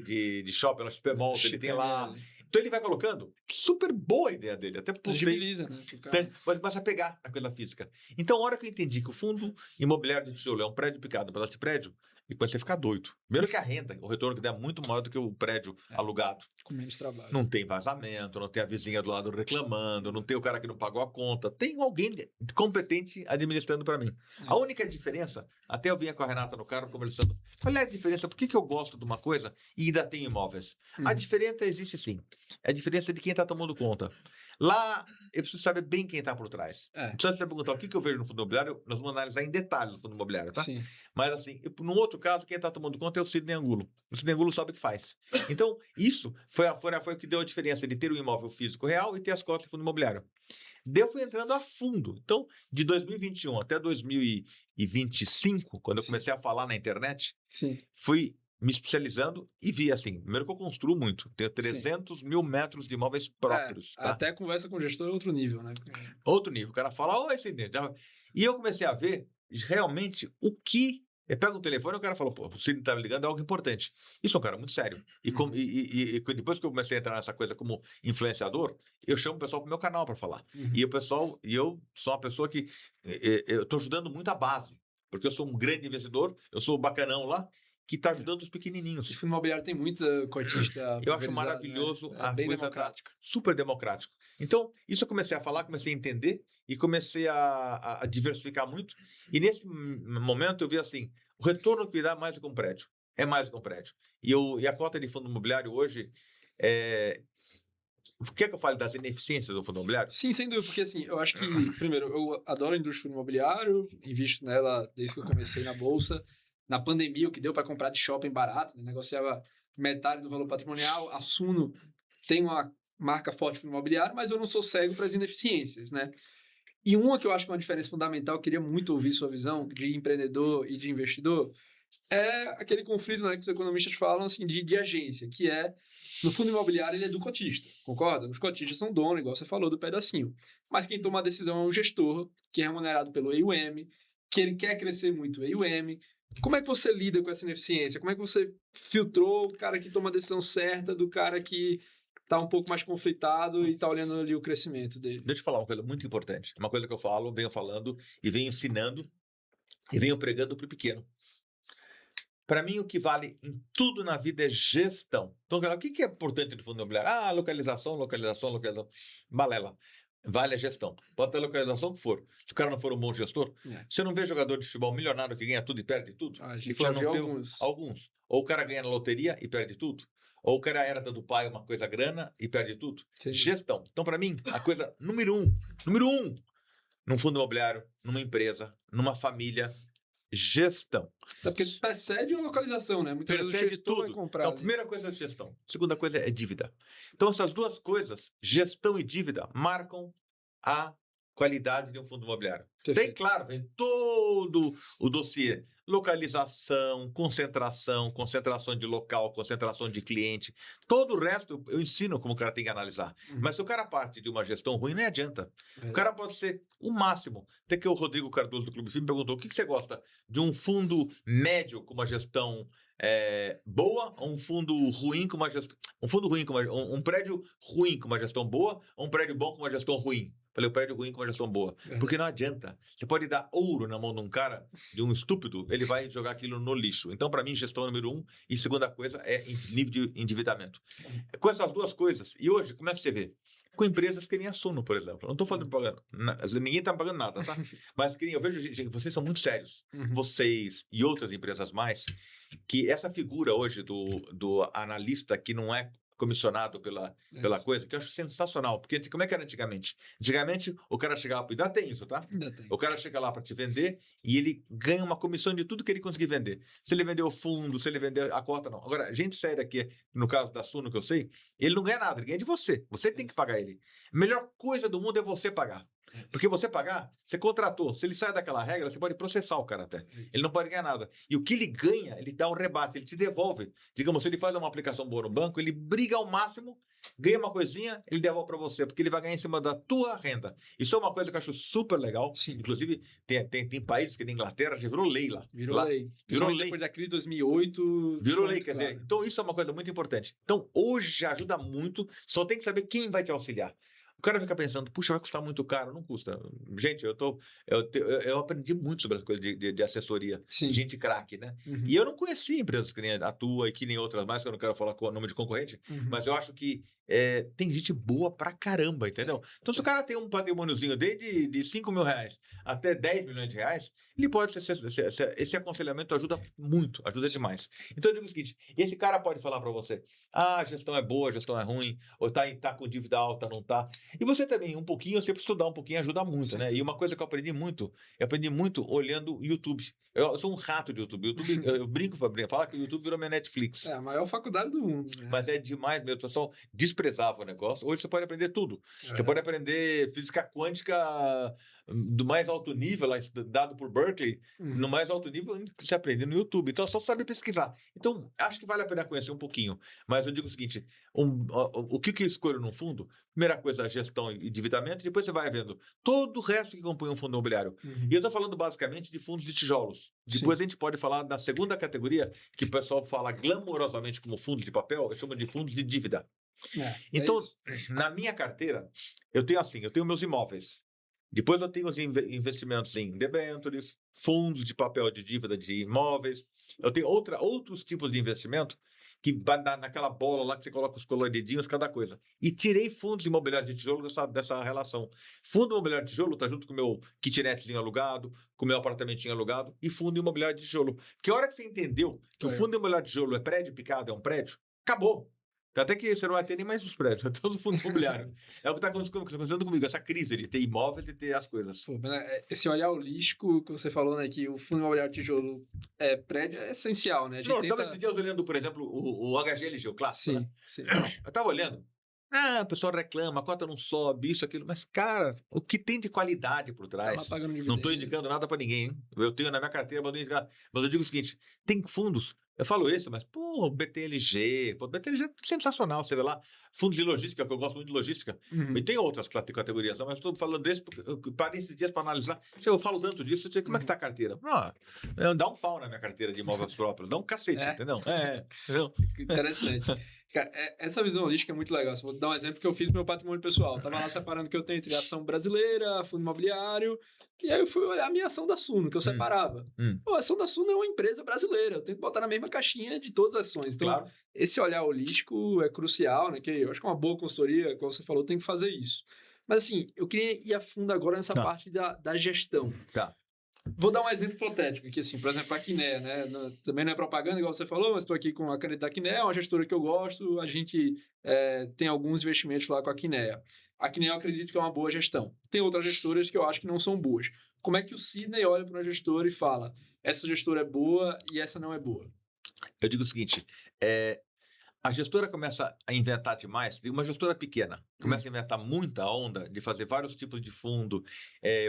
de shopping, no XP Mall, ele tem lá. Então ele vai colocando. Super boa a ideia dele. Até porque Tangibiliza, né? pode começar a pegar na coisa física. Então, a hora que eu entendi que o fundo imobiliário de tijolo é um prédio picado, um pedaço de prédio, e comecei a ficar doido. Primeiro que a renda, o retorno que dá é muito maior do que o prédio alugado. Com menos trabalho. Não tem vazamento, não tem a vizinha do lado reclamando, não tem o cara que não pagou a conta. Tem alguém competente administrando para mim. A única diferença, até eu vinha com a Renata no carro conversando, qual é a diferença? Por que eu gosto de uma coisa e ainda tem imóveis? A diferença existe sim. É a diferença de quem está tomando conta. Lá, eu preciso saber bem quem está por trás. Precisa te perguntar o que eu vejo no fundo imobiliário, nós vamos analisar em detalhes o fundo imobiliário, tá? Sim. Mas assim, num outro caso, quem está tomando conta é o Sidney Angulo. O Sidney Angulo sabe o que faz. Então, isso foi o que deu a diferença de ter o imóvel físico real e ter as cotas de fundo imobiliário. Daí eu fui entrando a fundo. Então, de 2021 até 2025, quando eu comecei a falar na internet, fui me especializando e vi assim, primeiro que eu construo muito, tenho 300 mil metros de imóveis próprios. Tá? Até conversa com o gestor é outro nível, né? Outro nível. O cara fala, oi, Sidney. E eu comecei a ver realmente o que... Eu pego o telefone e o cara falou, pô, o Sidney tá me ligando, é algo importante. Isso é um cara muito sério. E depois que eu comecei a entrar nessa coisa como influenciador, eu chamo o pessoal pro meu canal para falar. E eu sou uma pessoa que... Eu tô ajudando muito a base. Porque eu sou um grande investidor, eu sou o bacanão lá, que está ajudando os pequenininhos. O fundo imobiliário tem muita cotista. Eu acho maravilhoso, né? Bem democrático. Super democrático. Então, isso eu comecei a falar, comecei a entender e comecei a diversificar muito. E nesse momento eu vi assim, o retorno que dá mais do que um prédio. É mais do que um prédio. E a cota de fundo imobiliário hoje O que é que eu falo das ineficiências do fundo imobiliário? Sim, sem dúvida, porque assim, eu acho que, primeiro, eu adoro a indústria do fundo imobiliário, invisto nela desde que eu comecei na bolsa. Na pandemia, o que deu para comprar de shopping barato, né? Negociava metade do valor patrimonial. A Suno tem uma marca forte no fundo imobiliário, mas eu não sou cego para as ineficiências, né? E uma que eu acho que é uma diferença fundamental, eu queria muito ouvir sua visão de empreendedor e de investidor, é aquele conflito, né, que os economistas falam assim, de agência, que é, no fundo imobiliário, ele é do cotista, concorda? Os cotistas são dono, igual você falou, do pedacinho. Mas quem toma a decisão é um gestor, que é remunerado pelo AUM, que ele quer crescer muito o AUM. Como é que você lida com essa ineficiência? Como é que você filtrou o cara que toma a decisão certa do cara que está um pouco mais conflitado e está olhando ali o crescimento dele? Deixa eu falar uma coisa muito importante. Uma coisa que eu falo, venho falando e venho ensinando e venho pregando para o pequeno. Para mim, o que vale em tudo na vida é gestão. Então, o que é importante no fundo imobiliário? Localização. Balela. Vale a gestão. Pode ter a localização que for. Se o cara não for um bom gestor, você não vê jogador de futebol milionário que ganha tudo e perde tudo? A gente já viu alguns. Ou o cara ganha na loteria e perde tudo. Ou o cara herda do pai uma coisa grana e perde tudo. Sim. Gestão. Então, para mim, a coisa número um, num fundo imobiliário, numa empresa, numa família, gestão. Até porque precede a localização, né? Muitas vezes o gestor vai comprar. Então, a primeira coisa é gestão. A segunda coisa é dívida. Então, essas duas coisas, gestão e dívida, marcam a qualidade de um fundo imobiliário. Vem, claro, vem todo o dossiê. Localização, concentração de local, concentração de cliente. Todo o resto eu ensino como o cara tem que analisar. Mas se o cara parte de uma gestão ruim, não adianta. O cara pode ser o máximo. Até que o Rodrigo Cardoso do Clube FIM perguntou: o que você gosta? De um fundo médio com uma gestão boa ou um fundo ruim com uma gestão... Um prédio ruim com uma gestão boa ou um prédio bom com uma gestão ruim? Falei, o prédio ruim com uma gestão boa. Porque não adianta. Você pode dar ouro na mão de um cara, de um estúpido, ele vai jogar aquilo no lixo. Então, para mim, gestão número 1. E segunda coisa é nível de endividamento. Com essas duas coisas, e hoje, como é que você vê? Com empresas que nem a Suno, por exemplo. Eu não estou falando de pagando. Ninguém está pagando nada, tá? Mas eu vejo, gente, vocês são muito sérios. Vocês e outras empresas mais, que essa figura hoje do analista que não é comissionado pela coisa, que eu acho sensacional. Porque como é que era antigamente? Antigamente, o cara chegava... Ainda tem isso, tá? Ainda tem. O cara chega lá para te vender e ele ganha uma comissão de tudo que ele conseguir vender. Se ele vender o fundo, se ele vender a cota, não. Agora, gente séria aqui, no caso da Suno, que eu sei, ele não ganha nada, ele ganha de você. Você tem que pagar ele. A melhor coisa do mundo é você pagar. Porque você pagar, você contratou. Se ele sai daquela regra, você pode processar o cara até. Ele não pode ganhar nada. E o que ele ganha, ele dá um rebate, ele te devolve. Digamos, se ele faz uma aplicação boa no banco, ele briga ao máximo, ganha uma coisinha, ele devolve para você, porque ele vai ganhar em cima da tua renda. Isso é uma coisa que eu acho super legal. Sim. Inclusive, tem países que na Inglaterra já virou lei lá. Virou lá. lei. Virou lei. Depois da crise de 2008. Virou lei, muito quer claro. dizer. Então, isso é uma coisa muito importante. Então, hoje já ajuda muito, só tem que saber quem vai te auxiliar. O cara fica pensando, puxa, vai custar muito caro. Não custa. Gente, eu aprendi muito sobre as coisas de assessoria. Sim. Gente craque, né? Uhum. E eu não conheci empresas que nem a tua e que nem outras mais, que eu não quero falar com o nome de concorrente, Uhum. mas eu acho que tem gente boa pra caramba, entendeu? Então, se o cara tem um patrimôniozinho desde de 5 mil reais até 10 milhões de reais, ele pode esse aconselhamento ajuda muito, ajuda demais. Então, eu digo o seguinte, esse cara pode falar pra você, a gestão é boa, a gestão é ruim, ou tá com dívida alta, não tá. E você também, um pouquinho, você precisa estudar um pouquinho, ajuda muito, Sim. né? E uma coisa que eu aprendi muito olhando o YouTube. Eu sou um rato de YouTube. Eu brinco, fala que o YouTube virou minha Netflix. É a maior faculdade do mundo, né? Mas é demais mesmo. O pessoal desprezava o negócio. Hoje você pode aprender tudo. Você pode aprender física quântica do mais alto nível, lá, dado por Berkeley, no mais alto nível que você aprende no YouTube. Então, é só saber pesquisar. Então, acho que vale a pena conhecer um pouquinho. Mas eu digo o seguinte, o que eu escolho no fundo? Primeira coisa, a gestão e endividamento. Depois você vai vendo todo o resto que compõe um fundo imobiliário. E eu estou falando basicamente de fundos de tijolos. Depois a gente pode falar da segunda categoria, que o pessoal fala glamourosamente como fundos de papel, eu chamo de fundos de dívida. Então, na minha carteira, eu tenho meus imóveis. Depois eu tenho os investimentos em debêntures, fundos de papel de dívida de imóveis. Eu tenho outros tipos de investimento que vai naquela bola lá que você coloca os coloridinhos, cada coisa. E tirei fundos imobiliários de tijolo dessa relação. Fundo imobiliário de tijolo está junto com o meu kitnetzinho alugado, com o meu apartamentinho alugado, e fundo imobiliário de tijolo. Porque a hora que você entendeu que o fundo imobiliário de tijolo é prédio picado, é um prédio, acabou. Até que você não vai ter nem mais os prédios, é todo fundo imobiliário. É o que está acontecendo comigo, essa crise de ter imóveis e ter as coisas. Pô, esse olhar holístico que você falou, né, que o fundo imobiliário tijolo é prédio, é essencial, né? Não, eu estava esses dias olhando, por exemplo, o HGLG, o clássico, né? Sim. Eu estava olhando, o pessoal reclama, a cota não sobe, isso, aquilo, mas, cara, o que tem de qualidade por trás? Não estou indicando nada para ninguém, hein? Eu tenho na minha carteira, mas eu digo o seguinte, tem fundos. Eu falo isso, mas, BTLG é sensacional, você vê lá, fundos de logística, que eu gosto muito de logística, e tem outras categorias, não, mas estou falando desse, porque eu parei esses dias para analisar, eu falo tanto disso, eu digo, como é que está a carteira? Dá um pau na minha carteira de imóveis próprios, dá um cacete, entendeu? Entendeu? Interessante. Cara, essa visão holística é muito legal. Vou dar um exemplo que eu fiz no meu patrimônio pessoal. Eu tava lá separando o que eu tenho entre ação brasileira, fundo imobiliário, e aí eu fui olhar a minha ação da Suno, que eu separava. A ação da Suno é uma empresa brasileira, eu tenho que botar na mesma caixinha de todas as ações. Então, esse olhar holístico é crucial, né? Que eu acho que uma boa consultoria, como você falou, tem que fazer isso. Mas assim, eu queria ir a fundo agora nessa parte da gestão. Vou dar um exemplo hipotético aqui, assim, por exemplo, a Kinea, né? Também não é propaganda, igual você falou, mas estou aqui com a caneta da Kinea, uma gestora que eu gosto, a gente tem alguns investimentos lá com a Kinea. A Kinea eu acredito que é uma boa gestão. Tem outras gestoras que eu acho que não são boas. Como é que o Sidney olha para uma gestora e fala, essa gestora é boa e essa não é boa? Eu digo o seguinte, a gestora começa a inventar demais, uma gestora pequena, começa a inventar muita onda de fazer vários tipos de fundo,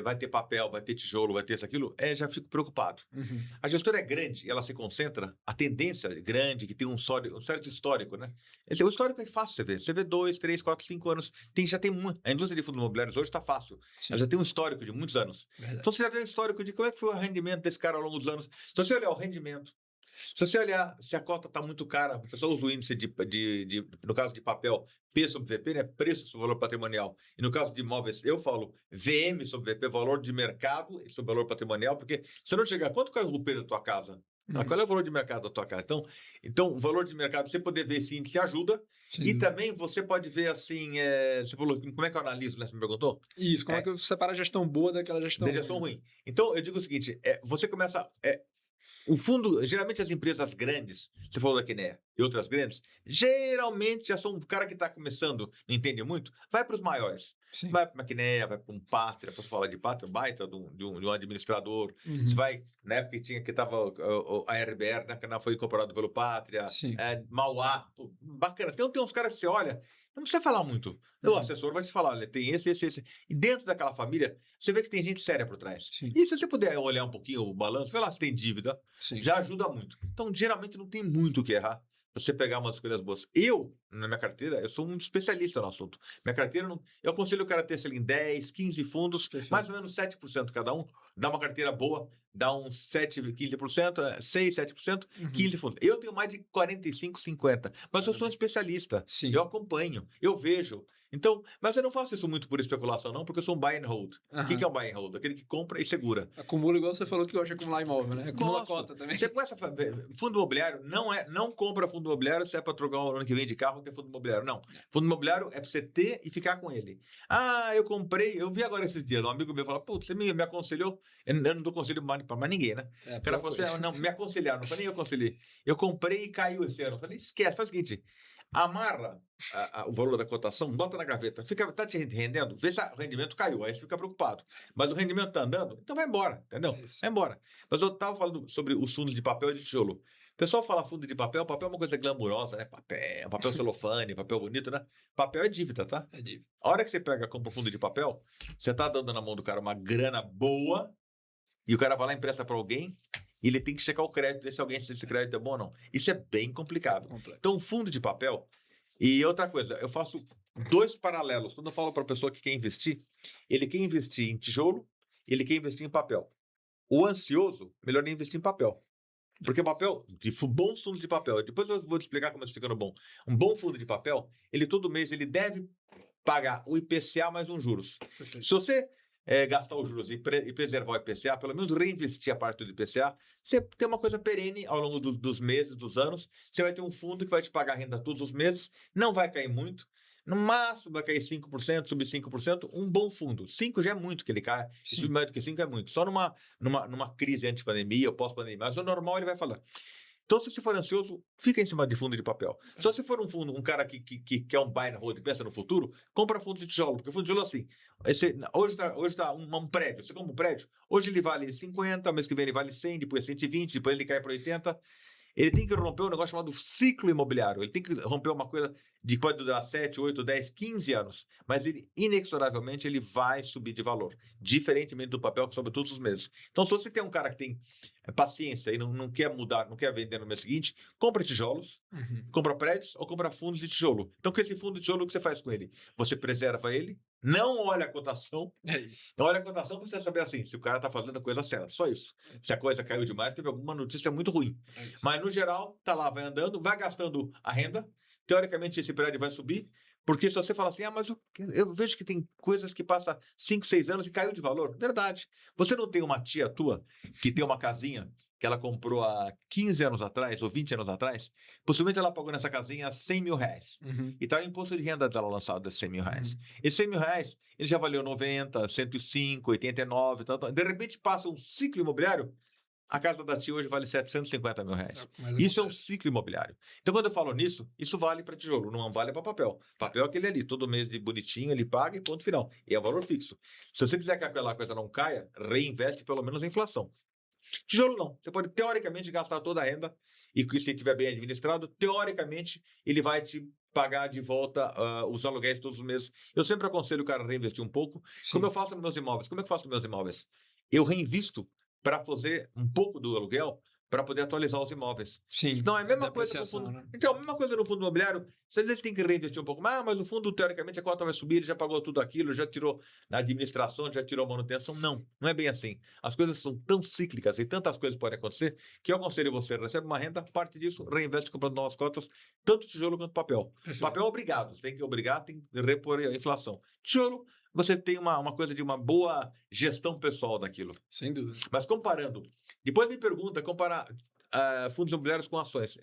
vai ter papel, vai ter tijolo, vai ter isso, aquilo, já fico preocupado. A gestora é grande, ela se concentra, a tendência é grande, que tem um certo histórico, né? O histórico é fácil você ver, 2, 3, 4, 5 anos, a indústria de fundos imobiliários hoje está fácil, ela já tem um histórico de muitos anos. Então você já vê o histórico de como é que foi o rendimento desse cara ao longo dos anos. Se você olhar o rendimento, se você olhar se a cota está muito cara, a pessoa usa o índice no caso de papel, P sobre VP, né? Preço sobre valor patrimonial. E no caso de imóveis, eu falo VM sobre VP, valor de mercado sobre valor patrimonial, porque se não chegar, quanto é o preço da tua casa? Qual é o valor de mercado da tua casa? Então, o valor de mercado, você poder ver esse índice ajuda. E também você pode ver assim, você falou, como é que eu analiso, né? Você me perguntou? Isso, como é que eu separo a gestão boa daquela gestão ruim? Então, eu digo o seguinte, você começa... O fundo, geralmente as empresas grandes, você falou da Kinea e outras grandes, geralmente já são um cara que está começando, não entende muito, vai para os maiores. Vai para uma Kinea, vai para um Pátria, para falar de Pátria, baita de um administrador. Você vai, na época que estava a RBR, né, que foi incorporado pelo Pátria, Mauá, bacana. Tem uns caras que você olha Não precisa falar muito. O assessor vai te falar, olha, tem esse. E dentro daquela família, você vê que tem gente séria por trás. Sim. E se você puder olhar um pouquinho o balanço, vê lá se tem dívida, Sim. já ajuda muito. Então, geralmente, não tem muito o que errar. Você pegar umas escolhas boas. Eu, na minha carteira, eu sou um especialista no assunto. Minha carteira, eu aconselho o cara a ter, sei lá, em 10, 15 fundos, Perfeito. mais ou menos 7% cada um. Dá uma carteira boa, dá uns 7, 15%, 6, 7%, 15 fundos. Eu tenho mais de 45, 50. Mas eu sou um especialista. Sim. Eu acompanho, eu vejo. Então, mas eu não faço isso muito por especulação, não, porque eu sou um buy and hold. O que é um buy and hold? Aquele que compra e segura. Acumula igual você falou que gosta de acumular imóvel, né? Acumula Gosto. cota também. Você começa a fazer fundo imobiliário, não compra fundo imobiliário se é para trocar o ano que vem de carro, ter fundo imobiliário. Não. Fundo imobiliário é para você ter e ficar com ele. Ah, eu comprei, eu vi agora esses dias, um amigo meu falou, putz, você me aconselhou, eu não dou conselho para mais ninguém, né? O cara falou assim, não, me aconselharam, não foi nem eu aconselhei. Eu comprei e caiu esse ano. Eu falei, esquece, faz o seguinte, amarra o valor da cotação, bota na gaveta, tá te rendendo, vê se o rendimento caiu, aí você fica preocupado. Mas o rendimento está andando, então vai embora, entendeu? Vai embora. Mas eu estava falando sobre os fundos de papel e de tijolo. O pessoal fala fundo de papel é uma coisa glamurosa, né? Papel celofane, papel bonito, né? Papel é dívida, tá? É dívida. A hora que você compra um fundo de papel, você tá dando na mão do cara uma grana boa e o cara vai lá e empresta para alguém e ele tem que checar o crédito, ver se esse crédito é bom ou não. Isso é bem complicado. Complexo. Então, fundo de papel... E outra coisa, eu faço 2 paralelos. Quando eu falo para a pessoa que quer investir, ele quer investir em tijolo, ele quer investir em papel. O ansioso, melhor nem investir em papel. Porque papel, bons fundos de papel, depois eu vou te explicar como isso fica no bom. Um bom fundo de papel, ele todo mês ele deve pagar o IPCA mais uns juros. Perfeito. Se você gastar os juros e preservar o IPCA, pelo menos reinvestir a parte do IPCA, você tem uma coisa perene ao longo dos meses, dos anos. Você vai ter um fundo que vai te pagar renda todos os meses, não vai cair muito. No máximo vai cair 5%, subir 5%, um bom fundo. 5 já é muito que ele cai, e subir mais do que 5 é muito. Só numa crise anti-pandemia ou pós-pandemia, mas no normal ele vai falar. Então, se você for ansioso, fica em cima de fundo de papel. Se você for um cara que quer um buy and hold e pensa no futuro, compra fundo de tijolo. Porque fundo de tijolo é assim, hoje tá um prédio, você compra um prédio, hoje ele vale 50, mês que vem ele vale 100, depois 120, depois ele cai para 80. Ele tem que romper um negócio chamado ciclo imobiliário. Ele tem que romper uma coisa que pode durar 7, 8, 10, 15 anos. Mas ele, inexoravelmente, ele vai subir de valor. Diferentemente do papel que sobe todos os meses. Então, se você tem um cara que tem paciência e não quer mudar, não quer vender no mês seguinte, compra tijolos, compra prédios ou compra fundos de tijolo. Então, com esse fundo de tijolo, o que você faz com ele? Você preserva ele, não olha a cotação. É isso. Olha a cotação para você saber assim, se o cara está fazendo a coisa certa. Só isso. Se a coisa caiu demais, teve alguma notícia muito ruim. Mas, no geral, tá lá, vai andando, vai gastando a renda. Teoricamente, esse prédio vai subir. Porque se você fala assim, mas eu vejo que tem coisas que passam 5, 6 anos e caiu de valor. Verdade. Você não tem uma tia tua que tem uma casinha que ela comprou há 15 anos atrás ou 20 anos atrás? Possivelmente ela pagou nessa casinha 100 mil reais. E está o imposto de renda dela lançado de 100 mil reais. Esses 100 mil reais, ele já valeu 90, 105, 89, tal. De repente passa um ciclo imobiliário, a casa da tia hoje vale 750 mil reais. Isso é um ciclo imobiliário. Então, quando eu falo nisso, isso vale para tijolo, não vale para papel. Papel é aquele ali, todo mês de bonitinho, ele paga e ponto final. E é valor fixo. Se você quiser que aquela coisa não caia, reinveste pelo menos a inflação. Tijolo não. Você pode, teoricamente, gastar toda a renda e se estiver bem administrado, teoricamente, ele vai te pagar de volta os aluguéis todos os meses. Eu sempre aconselho o cara a reinvestir um pouco. Sim. Como eu faço nos meus imóveis? Como é que eu faço nos meus imóveis? Eu reinvisto para fazer um pouco do aluguel para poder atualizar os imóveis. Sim. Então, é a mesma coisa no fundo. Né? Então, a mesma coisa no fundo imobiliário. Às vezes tem que reinvestir um pouco mais, mas no fundo, teoricamente, a cota vai subir, ele já pagou tudo aquilo, já tirou na administração, já tirou manutenção. Não é bem assim. As coisas são tão cíclicas e tantas coisas podem acontecer que eu aconselho você, recebe uma renda, parte disso, reinveste comprando novas cotas, tanto tijolo quanto papel. Perfeito. Papel é obrigado, você tem que obrigar, tem que repor a inflação. Tijolo, você tem uma coisa de uma boa gestão pessoal daquilo. Sem dúvida. Mas comparando, depois me pergunta, comparar fundos imobiliários com ações.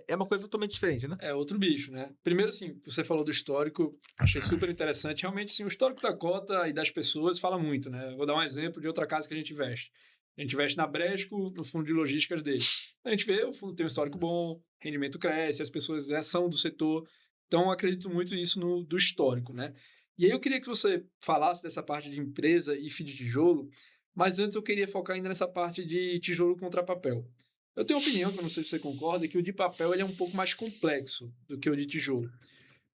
É uma coisa totalmente diferente, né? É outro bicho, né? Primeiro, assim, você falou do histórico, achei super interessante. Realmente, assim, o histórico da cota e das pessoas fala muito, né? Vou dar um exemplo de outra casa que a gente investe. A gente investe na Bresco, no fundo de logísticas dele. A gente vê, o fundo tem um histórico bom, rendimento cresce, as pessoas são do setor. Então, eu acredito muito nisso do histórico, né? E aí eu queria que você falasse dessa parte de empresa e FII de tijolo, mas antes eu queria focar ainda nessa parte de tijolo contra papel. Eu tenho uma opinião, que eu não sei se você concorda, que o de papel ele é um pouco mais complexo do que o de tijolo.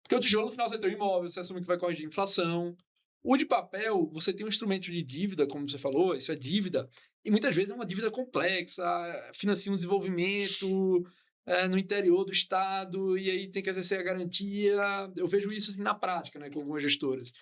Porque o tijolo, no final, você tem o imóvel, você assume que vai corrigir a inflação. O de papel, você tem um instrumento de dívida, como você falou, isso é dívida, e muitas vezes é uma dívida complexa, financia um desenvolvimento no interior do estado, e aí tem que exercer a garantia. Eu vejo isso assim, na prática, né, com algumas gestoras.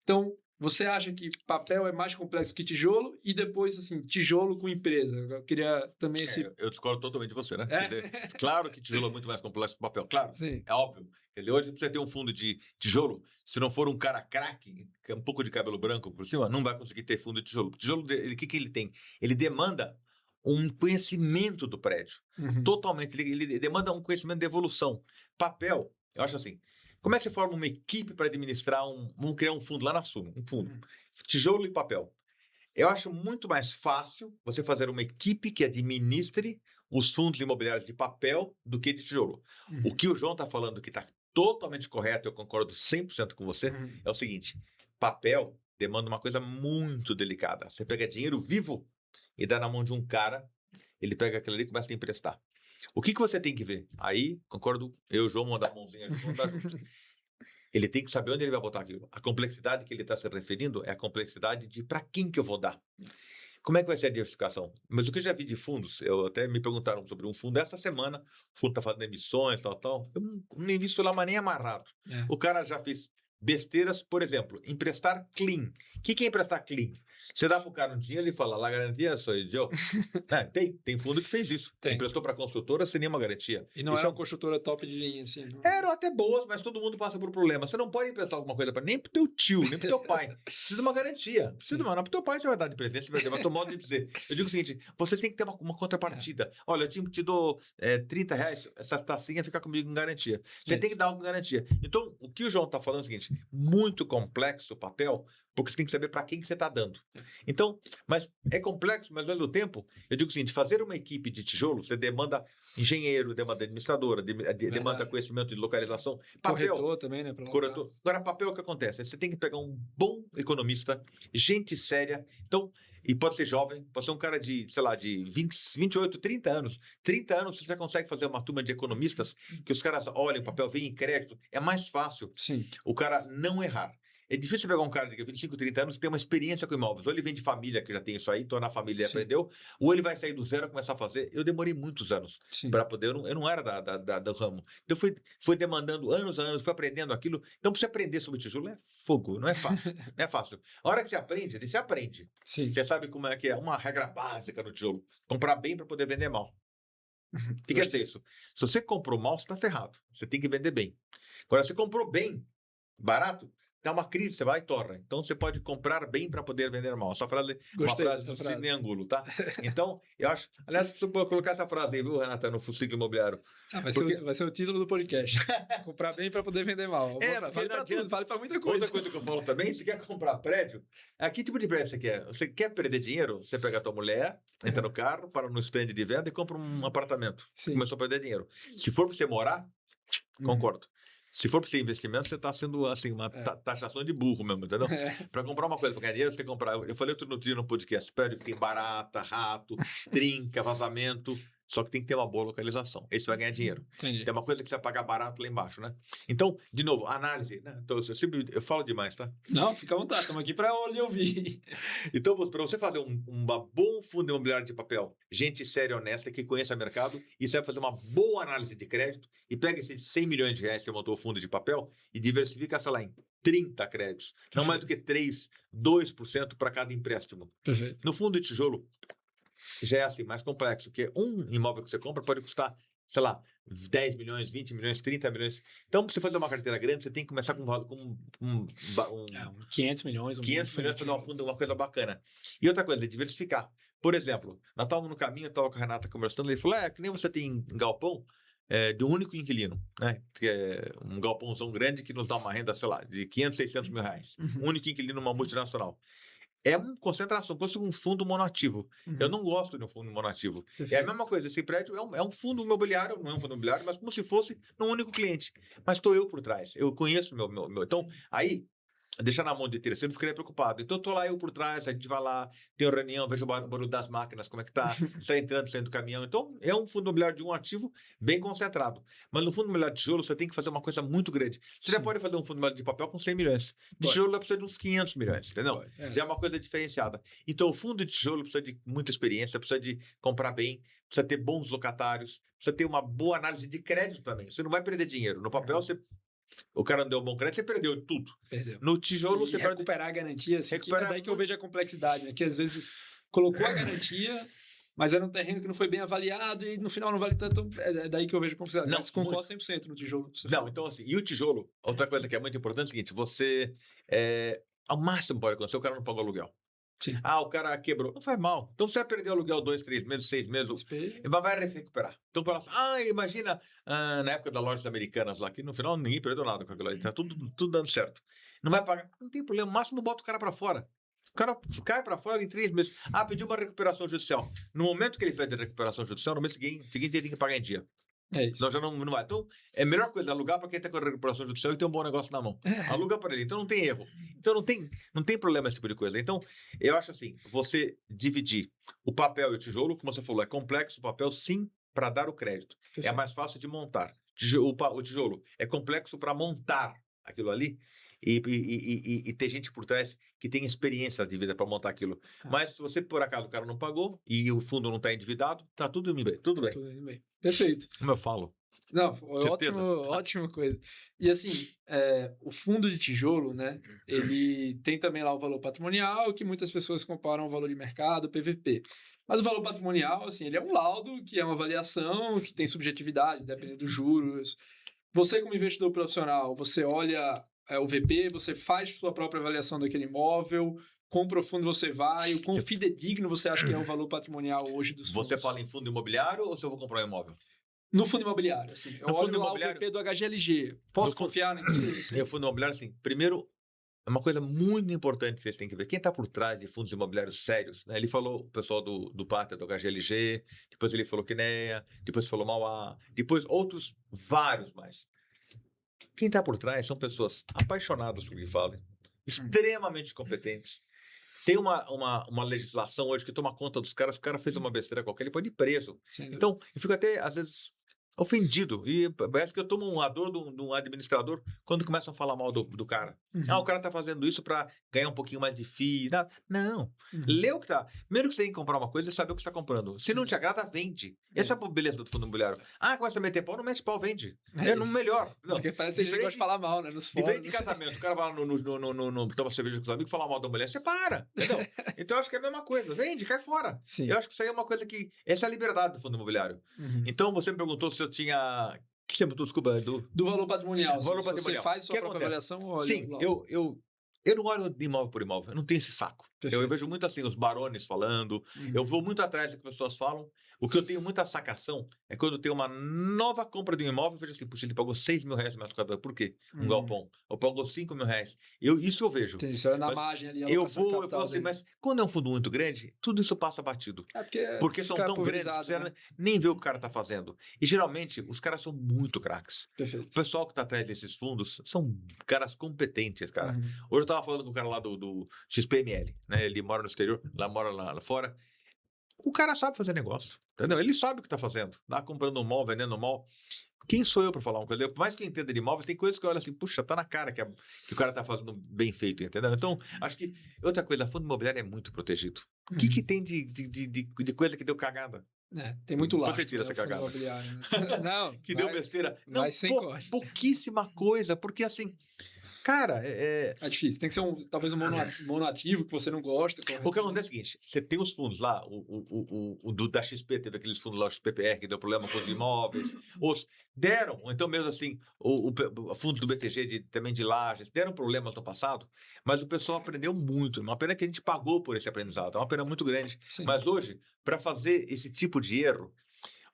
Então, você acha que papel é mais complexo que tijolo, e depois, assim, tijolo com empresa? Eu queria também esse... Eu discordo totalmente de você, né? É? Quer dizer, claro que tijolo é muito mais complexo que papel, claro, Sim. é óbvio. Quer dizer, hoje você ter um fundo de tijolo, se não for um cara craque, um pouco de cabelo branco por cima, não vai conseguir ter fundo de tijolo. Tijolo, o que ele tem? Ele demanda um conhecimento do prédio. Uhum. Totalmente. Ele demanda um conhecimento de evolução. Papel, eu acho assim, como é que você forma uma equipe para administrar vamos criar um fundo lá na Suno, um fundo. Tijolo e papel. Eu acho muito mais fácil você fazer uma equipe que administre os fundos imobiliários de papel do que de tijolo. O que o João está falando que está totalmente correto, eu concordo 100% com você, é o seguinte: papel demanda uma coisa muito delicada. Você pega dinheiro vivo e dá na mão de um cara, ele pega aquilo ali e começa a emprestar. O que você tem que ver? Aí, concordo, eu e o João vamos dar a mãozinha junto, vamos dar junto. Ele tem que saber onde ele vai botar aquilo. A complexidade que ele está se referindo é a complexidade de para quem que eu vou dar. Como é que vai ser a diversificação? Mas o que eu já vi de fundos, eu até me perguntaram sobre um fundo essa semana, o fundo está fazendo emissões, tal. Eu não invisto lá, mas nem amarrado. É. O cara já fez besteiras, por exemplo, emprestar clean. O que é emprestar clean? Você dá para o cara um dinheiro e ele fala, lá garantia, sou idiota. Tem fundo que fez isso. Tem. Emprestou para a construtora sem nenhuma garantia. E não Isso era uma construtora top de linha, assim. Não... Eram até boas, mas todo mundo passa por problema. Você não pode emprestar alguma coisa nem pro teu tio, nem pro teu pai. Precisa de uma garantia. Precisa de uma. Não, pro teu pai você vai dar de presente, você vai ter. Mas tô modo de dizer. Eu digo o seguinte: você tem que ter uma contrapartida. Olha, eu te dou R$30, essa tacinha fica comigo em garantia. Você tem que dar algo em garantia. Então, o que o João tá falando é o seguinte: muito complexo o papel, porque você tem que saber para quem que você está dando. Então, mas é complexo, mas ao mesmo tempo, eu digo o seguinte: fazer uma equipe de tijolo, você demanda engenheiro, demanda administradora, demanda conhecimento de localização. Papel, corretor também, né? Corretor. Agora, papel, o que acontece? Você tem que pegar um bom economista, gente séria. Então, e pode ser jovem, pode ser um cara de, sei lá, de 28, 30 anos. 30 anos você já consegue fazer uma turma de economistas que os caras olham o papel, veem em crédito. É mais fácil o cara não errar. É difícil pegar um cara de 25, 30 anos que tem uma experiência com imóveis. Ou ele vem de família que já tem isso aí, tô na família e aprendeu, ou ele vai sair do zero e começar a fazer. Eu demorei muitos anos para poder, eu não era do ramo. Então, fui demandando anos a anos, fui aprendendo aquilo. Então, para você aprender sobre tijolo é fogo, não é fácil. Não é fácil. A hora que você aprende, você aprende. Você sabe como é que é uma regra básica no tijolo. Comprar bem para poder vender mal. O que quer dizer isso? Se você comprou mal, você está ferrado. Você tem que vender bem. Agora, se comprou bem, barato, dá uma crise, você vai e torra. Então, você pode comprar bem para poder vender mal. Essa frase é uma frase do Sidney Angulo, tá? Então, eu acho... Aliás, preciso colocar essa frase aí, viu, Renata, no ciclo imobiliário. Vai ser o título do podcast. Comprar bem para poder vender mal. Vale para tudo, vale para muita coisa. Outra coisa que eu falo também, se quer comprar prédio, que tipo de prédio você quer? Você quer perder dinheiro? Você pega a tua mulher, entra no carro, para no stand de venda e compra um apartamento. Começou a perder dinheiro. Se for para você morar, concordo. Se for para ser investimento, você está sendo assim, uma taxação de burro mesmo, entendeu? Para comprar uma coisa, para ganhar dinheiro, você tem que comprar. Eu falei outro dia no podcast: prédio que tem barata, rato, trinca, vazamento. Só que tem que ter uma boa localização. Esse vai ganhar dinheiro. Entendi. Tem uma coisa que você vai pagar barato lá embaixo, né? Então, de novo, análise. Né? Então, eu falo demais, tá? Não, fica à vontade. Estamos aqui para lhe ouvir. Então, para você fazer um bom fundo imobiliário de papel, gente séria e honesta, que conheça o mercado, e você vai fazer uma boa análise de crédito, e pega esses 100 milhões de reais que montou o fundo de papel e diversifica, sei lá, em 30 créditos. Não mais do que 3, 2% para cada empréstimo. Perfeito. No fundo de tijolo, já é assim, mais complexo, porque um imóvel que você compra pode custar, sei lá, 10 milhões, 20 milhões, 30 milhões. Então, para você fazer uma carteira grande, você tem que começar com 500 milhões. 500 milhões para dar um fundo, uma coisa bacana. E outra coisa, é diversificar. Por exemplo, nós estávamos no caminho, eu estava com a Renata conversando, ele falou, que nem você tem em galpão, de um único inquilino, né? Que é um galpãozão grande que nos dá uma renda, sei lá, de 500, 600 mil reais. Um único inquilino numa multinacional. É uma concentração, como se fosse um fundo monoativo. Eu não gosto de um fundo monoativo. É a mesma coisa, esse prédio é um fundo imobiliário, não é um fundo imobiliário, mas como se fosse num único cliente. Mas estou eu por trás, eu conheço meu. Então, aí, deixar na mão de terceiro, eu ficaria preocupado. Então, eu tô lá, eu por trás, a gente vai lá, tem uma reunião, vejo o barulho das máquinas, como é que tá, sai entrando, saindo do caminhão. Então, é um fundo imobiliário de um ativo bem concentrado. Mas no fundo imobiliário de tijolo, você tem que fazer uma coisa muito grande. Você já Sim. pode fazer um fundo imobiliário de papel com 100 milhões. De Pode. tijolo, precisa de uns 500 milhões, entendeu? Pode, é. Já é uma coisa diferenciada. Então, o fundo de tijolo precisa de muita experiência, precisa de comprar bem, precisa ter bons locatários, precisa ter uma boa análise de crédito também. Você não vai perder dinheiro. No papel, o cara não deu um bom crédito, você perdeu tudo. Perdeu. No tijolo, E você perde... recuperar a garantia, assim, Recuperar é daí que eu vejo a complexidade, né? Que às vezes colocou a garantia, mas era um terreno que não foi bem avaliado e no final não vale tanto. É daí que eu vejo a complexidade. Não, Mas concordo 100% no tijolo. Que você Não, falou. então assim, e o tijolo, outra coisa que é muito importante é o seguinte, você, ao máximo pode acontecer, o cara não pagou aluguel. Sim. Ah, o cara quebrou. Não faz mal. Então, você vai perder o aluguel 2, 3 meses, 6 meses, Espelho. vai recuperar. Então, fala assim, imagina na época das lojas americanas lá, que no final ninguém perdeu nada com aquilo ali, tá tudo dando certo. Não vai pagar, não tem problema, no máximo bota o cara para fora. O cara cai para fora em 3 meses. Pediu uma recuperação judicial. No momento que ele pede a recuperação judicial, no mês seguinte ele tem que pagar em dia. É isso. Senão já não vai. Então, é a melhor coisa alugar para quem está com a recuperação judicial e tem um bom negócio na mão. Aluga para ele. Então, não tem erro. Então, não tem problema esse tipo de coisa. Então, eu acho assim, você dividir o papel e o tijolo, como você falou, é complexo o papel, sim, para dar o crédito. Perfeito. É mais fácil de montar. O tijolo é complexo para montar aquilo ali e ter gente por trás que tem experiência de vida para montar aquilo. Mas se você, por acaso, o cara não pagou e o fundo não está endividado, tá tudo bem. Tudo bem. Tudo bem. Perfeito. Como eu falo. Não, ótima coisa. E assim, o fundo de tijolo, né, ele tem também lá o valor patrimonial, que muitas pessoas comparam ao valor de mercado, PVP. Mas o valor patrimonial, assim, ele é um laudo, que é uma avaliação, que tem subjetividade, dependendo dos juros. Você, como investidor profissional, você olha o VP, você faz sua própria avaliação daquele imóvel, quão profundo você vai, o quão fidedigno você acha que é o valor patrimonial hoje dos fundos. Você fala em fundo imobiliário ou se eu vou comprar um imóvel? No fundo imobiliário, assim. Eu olho lá o VP do HGLG. Posso confiar naquilo? Assim? No fundo imobiliário, assim, primeiro, é uma coisa muito importante que vocês têm que ver. Quem está por trás de fundos imobiliários sérios, né? Ele falou, o pessoal do Pátria, do HGLG, depois ele falou Kinea, depois falou Mauá, depois outros, vários mais. Quem está por trás são pessoas apaixonadas por o que fazem, extremamente competentes. Tem uma legislação hoje que toma conta dos caras. Se o cara fez uma besteira qualquer, ele pode ir preso. Então, eu fico até, às vezes, ofendido. E parece que eu tomo a dor de um administrador quando começam a falar mal do cara. O cara tá fazendo isso para ganhar um pouquinho mais de FII. Não. Lê o que tá. Primeiro que você tem que comprar uma coisa e saber o que você está comprando. Se não te agrada, vende. Essa é a beleza do fundo imobiliário. Começa a meter pau, não mete pau, vende. É no melhor. Não. Porque parece que a gente gosta de falar mal, né? Nos fóruns. Diferente de casamento. O cara vai lá toma cerveja com os amigos, falar mal da mulher, você para. Então, eu acho que é a mesma coisa. Vende, cai fora. Sim. Eu acho que isso aí é uma coisa que... Essa é a liberdade do fundo imobiliário. Então, você me perguntou se eu tinha... O que você me perguntou? Desculpa, do valor patrimonial. Valor se patrimonial. Você faz sua própria avaliação ou olha? Sim, eu não olho de imóvel por imóvel. Eu não tenho esse saco. Eu vejo muito assim, os barões falando. Eu vou muito atrás do que as pessoas falam. O que eu tenho muita sacação é quando eu tenho uma nova compra de um imóvel, eu vejo assim, puxa, ele pagou 6 mil reais no metro quadrado. Por quê? Um galpão. Ou pagou 5 mil reais. Isso eu vejo. Entendi, isso é na margem ali. Eu falo assim, mas quando é um fundo muito grande, tudo isso passa batido. Porque são tão grandes que você nem vê o que o cara está fazendo. E geralmente, os caras são muito craques. Perfeito. O pessoal que está atrás desses fundos são caras competentes, cara. Hoje eu estava falando com o cara lá do XPML, né? Ele mora no exterior, mora lá fora. O cara sabe fazer negócio, entendeu? Ele sabe o que está fazendo. Tá comprando um mall, vendendo um mall. Quem sou eu para falar uma coisa? Por mais que eu entenda de imóveis, tem coisas que eu olho assim, puxa, tá na cara que o cara tá fazendo bem feito, entendeu? Então, acho que outra coisa, fundo imobiliário é muito protegido. O que tem de coisa que deu cagada? Tem muito lastro. Você tira essa cagada. Né? Não. Que deu besteira. Vai sem corte. Pouquíssima coisa, porque assim... Cara, é difícil. Tem que ser talvez um monoativo que você não gosta. O que acontece é o seguinte, você tem os fundos lá, da XP, teve aqueles fundos lá, o XPPR, que deu problema com os imóveis, deram, ou então mesmo assim, o fundo do BTG também de lajes, deram problemas no passado, mas o pessoal aprendeu muito. Uma pena que a gente pagou por esse aprendizado, é uma pena muito grande. Sim. Mas hoje, para fazer esse tipo de erro,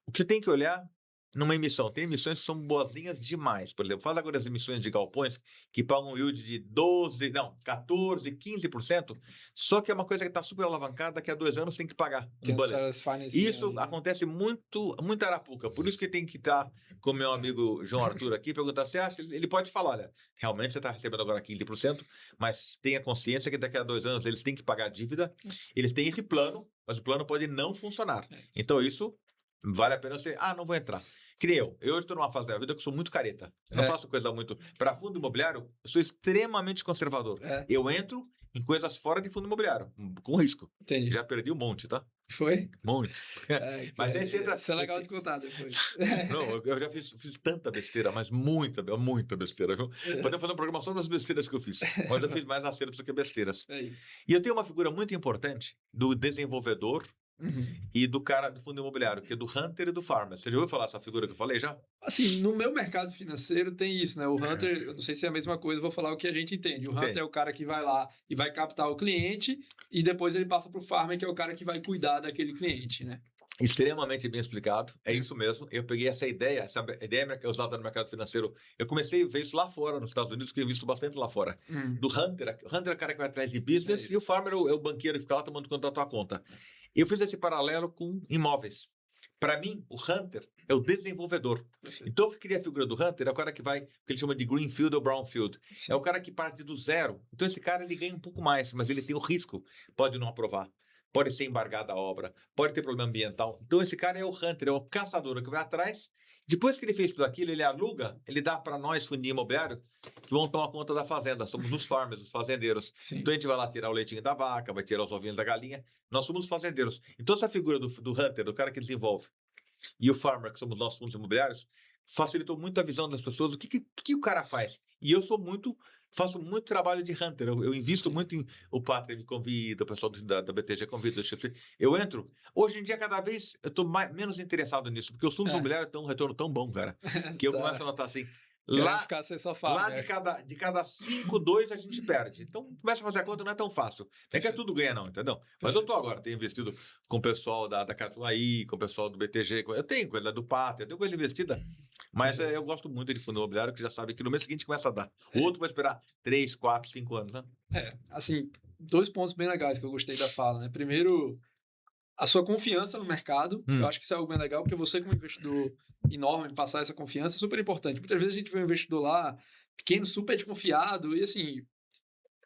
o que você tem que olhar numa emissão. Tem emissões que são boazinhas demais. Por exemplo, faz agora as emissões de galpões que pagam um yield de 14, 15%, só que é uma coisa que está super alavancada, daqui a 2 anos tem que pagar Tem um bullet. essas financing Isso ali, né? acontece muito Arapuca. Por isso que tem que estar com o meu amigo João Arthur aqui, perguntar se acha. Ele pode falar, olha, realmente você está recebendo agora 15%, mas tenha consciência que daqui a 2 anos eles têm que pagar a dívida, eles têm esse plano, mas o plano pode não funcionar. Então isso vale a pena você, não vou entrar. Que nem eu hoje estou numa fase da vida que eu sou muito careta. Não faço coisa muito... Para fundo imobiliário, eu sou extremamente conservador. Eu entro em coisas fora de fundo imobiliário, com risco. Entendi. Já perdi um monte, tá? Foi? Monte. Mas aí você entra... Isso é legal de contar depois. Não, eu já fiz tanta besteira, mas muita besteira, viu? Podemos fazer um programa só das besteiras que eu fiz. Mas eu fiz mais acertos do que besteiras. É isso. E eu tenho uma figura muito importante do desenvolvedor e do cara do fundo imobiliário, que é do Hunter e do Farmer. Você já ouviu falar dessa figura que eu falei já? Assim, no meu mercado financeiro tem isso, né? O Hunter, eu não sei se é a mesma coisa, vou falar o que a gente entende. O Hunter é o cara que vai lá e vai captar o cliente e depois ele passa para o Farmer, que é o cara que vai cuidar daquele cliente, né? Extremamente bem explicado, é isso mesmo. Eu peguei essa ideia usada no mercado financeiro. Eu comecei a ver isso lá fora, nos Estados Unidos, que eu invisto bastante lá fora. Do Hunter. O Hunter é o cara que vai atrás de business e o Farmer é o banqueiro que fica lá tomando conta da tua conta. Eu fiz esse paralelo com imóveis. Para mim, o Hunter é o desenvolvedor. Perfeito. Então, eu queria a figura do Hunter, é o cara que vai, que ele chama de Greenfield ou Brownfield. Sim. É o cara que parte do zero. Então, esse cara, ele ganha um pouco mais, mas ele tem o risco. Pode não aprovar. Pode ser embargada a obra. Pode ter problema ambiental. Então, esse cara é o Hunter, é o caçador que vai atrás. Depois que ele fez tudo aquilo, ele aluga, ele dá para nós, fundo imobiliário, que vão tomar conta da fazenda. Somos os farmers, os fazendeiros. Sim. Então, a gente vai lá tirar o leitinho da vaca, vai tirar os ovinhos da galinha. Nós somos os fazendeiros. Então, essa figura do Hunter, do cara que desenvolve, e o Farmer, que somos nossos fundos imobiliários, facilitou muito a visão das pessoas. O que o cara faz? E eu faço muito trabalho de Hunter. Eu invisto muito em... O Pátria me convida, o pessoal da BTG convida. Eu entro. Hoje em dia, cada vez, eu estou menos interessado nisso, porque os fundos imobiliários têm um retorno tão bom, cara, que eu começo a notar assim... Lá de cada 5, 2 a gente perde. Então, começa a fazer a conta, não é tão fácil. Não é que é tudo ganha, não, entendeu? Mas eu tô agora, tenho investido com o pessoal da Catuaí, com o pessoal do BTG, eu tenho coisa do Pátria, eu tenho coisa investida, mas eu gosto muito de fundo imobiliário, que já sabe que no mês seguinte começa a dar. O outro vai esperar 3, 4, 5 anos, né? Assim, 2 pontos bem legais que eu gostei da fala, né? Primeiro, a sua confiança no mercado. Eu acho que isso é algo bem legal, porque você, como investidor enorme, passar essa confiança é super importante. Muitas vezes a gente vê um investidor lá, pequeno, super desconfiado, e assim,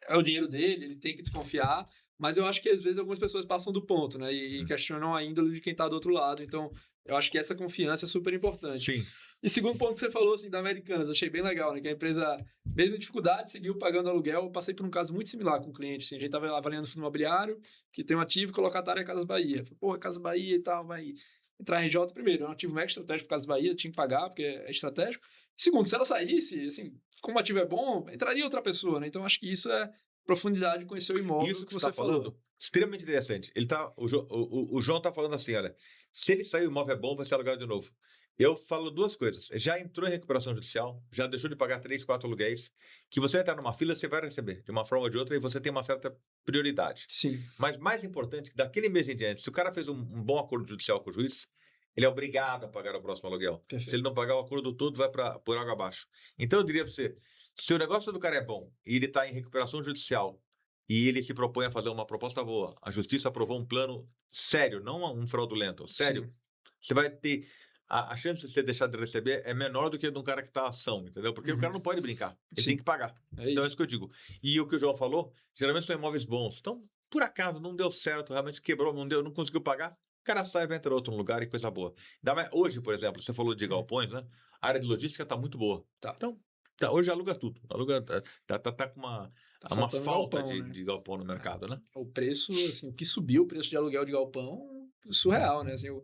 é o dinheiro dele, ele tem que desconfiar, mas eu acho que às vezes algumas pessoas passam do ponto, né? E questionam a índole de quem está do outro lado. Então, eu acho que essa confiança é super importante. Sim. E segundo ponto que você falou, assim, da Americanas, achei bem legal, né? Que a empresa, mesmo em dificuldade, seguiu pagando aluguel. Eu passei por um caso muito similar com o cliente, assim. A gente estava avaliando fundo imobiliário, que tem um ativo colocatário é Casas Bahia. Pô, Casas Bahia e tal, vai entrar RJ primeiro. É um ativo mega estratégico para Casas Bahia, tinha que pagar, porque é estratégico. Segundo, se ela saísse, assim, como o ativo é bom, entraria outra pessoa, né? Então, acho que isso é profundidade de conhecer o imóvel. Isso que você falou. Extremamente interessante. O João está falando assim, olha, se ele sair o imóvel é bom, vai ser alugado de novo. Eu falo 2 coisas. Já entrou em recuperação judicial, já deixou de pagar 3, 4 aluguéis, que você entrar numa fila, você vai receber, de uma forma ou de outra, e você tem uma certa prioridade. Sim. Mas mais importante, que daquele mês em diante, se o cara fez um bom acordo judicial com o juiz, ele é obrigado a pagar o próximo aluguel. Perfeito. Se ele não pagar o acordo todo, vai por água abaixo. Então, eu diria para você, se o negócio do cara é bom, e ele está em recuperação judicial, e ele se propõe a fazer uma proposta boa, a justiça aprovou um plano sério, não um fraudulento, sério, sim, você vai ter... A chance de você deixar de receber é menor do que de um cara que está ação, entendeu? Porque o cara não pode brincar, ele tem que pagar. Então, é isso que eu digo. E o que o João falou, geralmente são imóveis bons. Então, por acaso, não deu certo, realmente quebrou, não conseguiu pagar, o cara sai e vai entrar em outro lugar e coisa boa. Hoje, por exemplo, você falou de galpões, né? A área de logística está muito boa. Então, hoje aluga tudo. Tá com uma falta galpão, de galpão no mercado, né? O preço, assim, o que subiu o preço de aluguel de galpão, surreal, né? Assim, eu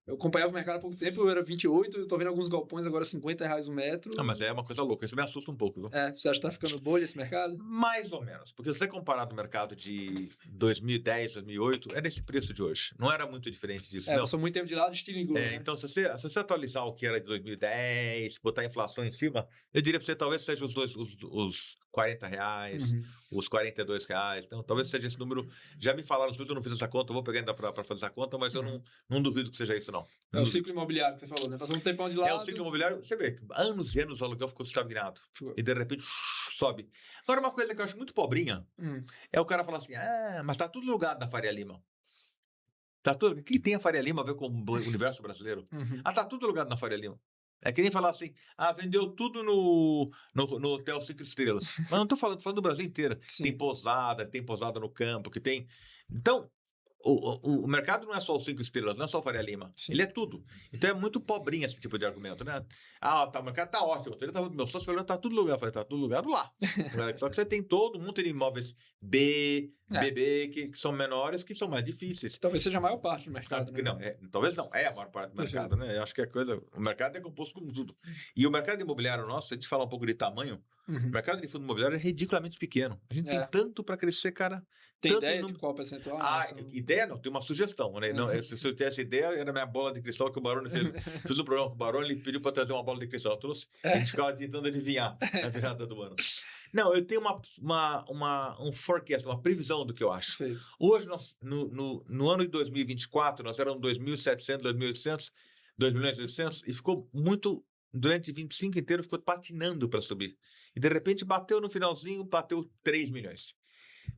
acompanhava o mercado há pouco tempo, eu era 28, eu tô vendo alguns galpões agora R$50 o metro. Mas é uma coisa louca, isso me assusta um pouco, viu? Você acha que tá ficando bolha esse mercado? Mais ou menos, porque se você comparar no mercado de 2010, 2008, é nesse preço de hoje. Não era muito diferente disso, não. Passou muito tempo de lado, estilo inglês, né? Então, se você atualizar o que era de 2010, botar a inflação em cima, eu diria para você, talvez sejam os R$40, Uhum. os R$42. Então, talvez seja esse número. Já me falaram, eu não fiz essa conta, eu vou pegar ainda para fazer essa conta, mas eu não duvido que seja isso, não. É Não o duvido. ciclo imobiliário que você falou, né? Passou um tempão de É o lado. ciclo imobiliário, você vê, anos e anos o aluguel ficou estagnado. Ficou. E de repente sobe. Agora, uma coisa que eu acho muito pobrinha é o cara falar assim: mas tá tudo alugado na Faria Lima. Tá tudo. O que tem a Faria Lima a ver com o universo brasileiro? Uhum. Tá tudo alugado na Faria Lima. É que nem falar assim: vendeu tudo no Hotel 5 Estrelas. Mas não tô falando do Brasil inteiro. Sim. Tem pousada no campo, que tem. Então, o mercado não é só os 5 estrelas, não é só o Faria Lima. Sim. Ele é tudo. Então é muito pobrinho esse tipo de argumento, né? O mercado tá ótimo. Meu sócio falou, tá tudo lugar. Eu falei, tá tudo lugar lá. Só que você tem todo mundo de imóveis BB, que são menores, que são mais difíceis. Talvez seja a maior parte do mercado, né? Não, talvez não, é a maior parte do mercado, né? Eu acho que o mercado é composto como tudo. E o mercado imobiliário nosso, se a gente falar um pouco de tamanho, o mercado de fundo imobiliário é ridiculamente pequeno. A gente tem tanto para crescer, cara. Tem ideia de qual percentual? Ideia não, tem uma sugestão, né? Não, se eu tivesse ideia, era a minha bola de cristal que o Baroni fez. Fiz um programa com o Baroni, ele pediu para trazer uma bola de cristal. Eu trouxe, a gente ficava tentando adivinhar na virada do ano. Não, eu tenho um forecast, uma previsão do que eu acho. Perfeito. Hoje, no ano de 2024, nós éramos 2.700, 2.800, 2.800, e ficou muito, durante 25 inteiro, ficou patinando para subir. E, de repente, bateu no finalzinho, bateu 3 milhões.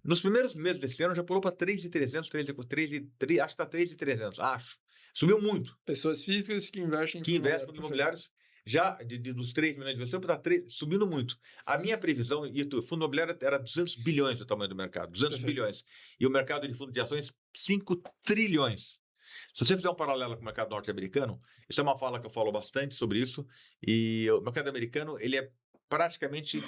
Nos primeiros meses desse ano, já pulou para 3.300, acho que está 3.300, acho. Subiu muito. Pessoas físicas que investem em fundos imobiliários, já dos 3 milhões de investidores, está subindo muito. A minha previsão, o fundo imobiliário era 200 bilhões o tamanho do mercado, 200 bilhões. E o mercado de fundo de ações, 5 trilhões. Se você fizer um paralelo com o mercado norte-americano, isso é uma fala que eu falo bastante sobre isso, e o mercado americano, ele é praticamente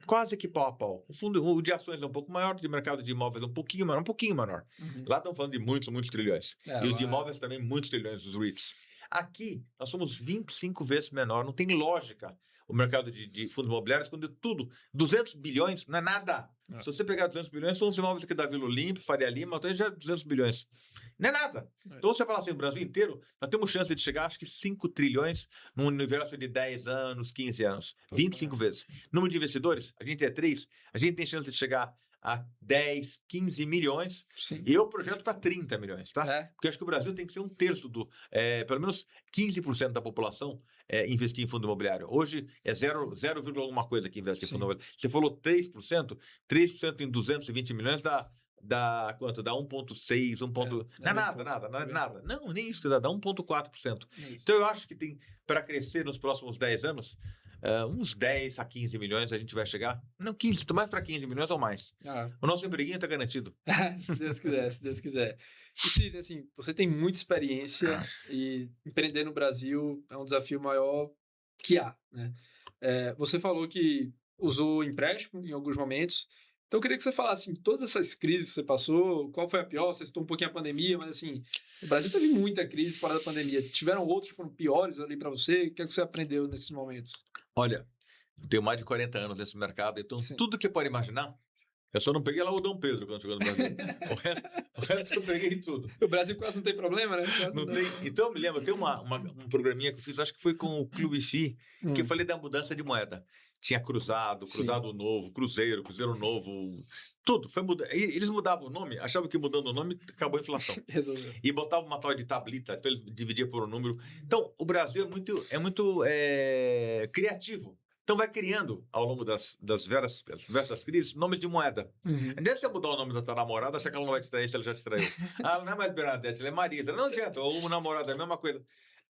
quase que pau a pau. O de ações é um pouco maior, o de mercado de imóveis é um pouquinho menor. Lá estão falando de muitos trilhões. E o de imóveis também, muitos trilhões dos REITs. Aqui, nós somos 25 vezes menor. Não tem lógica o mercado de fundos imobiliários, quando tudo, 200 bilhões não é nada. Se você pegar 200 bilhões, são os imóveis aqui da Vila Olímpia, Faria Lima, então já é 200 bilhões. Não é nada. Então, você fala assim, o Brasil inteiro, nós temos chance de chegar, acho que 5 trilhões num universo de 10 anos, 15 anos, 25 vezes. Número de investidores, a gente é 3, a gente tem chance de chegar a 10, 15 milhões. Sim. Eu projeto para 30 milhões, tá? Porque acho que o Brasil tem que ser um terço pelo menos 15% da população investir em fundo imobiliário. Hoje é 0, alguma coisa que investe em fundo imobiliário. Você falou 3% em 220 milhões dá quanto? Dá 1,6, não é nada. Não, nem isso que dá 1,4%. Então eu acho que tem, para crescer nos próximos 10 anos, uns 10 a 15 milhões a gente vai chegar. Não, 15, mais para 15 milhões ou mais. O nosso empreguinho está garantido. Se Deus quiser. E Cid, assim, você tem muita experiência e empreender no Brasil é um desafio maior que há, né? Você falou que usou empréstimo em alguns momentos. Então, eu queria que você falasse, assim, todas essas crises que você passou, qual foi a pior? Você citou um pouquinho a pandemia, mas, assim, o Brasil teve muita crise fora da pandemia. Tiveram outros que foram piores ali para você? O que é que você aprendeu nesses momentos? Olha, eu tenho mais de 40 anos nesse mercado, então tudo que você pode imaginar, eu só não peguei lá o Dom Pedro quando chegou no Brasil. o resto eu peguei tudo. O Brasil quase não tem problema, né? Não tem. Então, eu me lembro, tem um programinha que eu fiz, acho que foi com o Clube FI, que eu falei da mudança de moeda. Tinha cruzado novo, cruzeiro novo, tudo. Eles mudavam o nome, achavam que mudando o nome acabou a inflação. Resolveu. E botavam uma tal de tablita, então ele dividia por um número. Então, o Brasil é muito criativo. Então, vai criando, ao longo das diversas crises, nomes de moeda. Não adianta você mudar o nome da tua namorada, achar que ela não vai te trair se ela já te traiu. Ela não é mais Bernadette, ela é Marita. Não adianta, ou uma namorada, é a mesma coisa.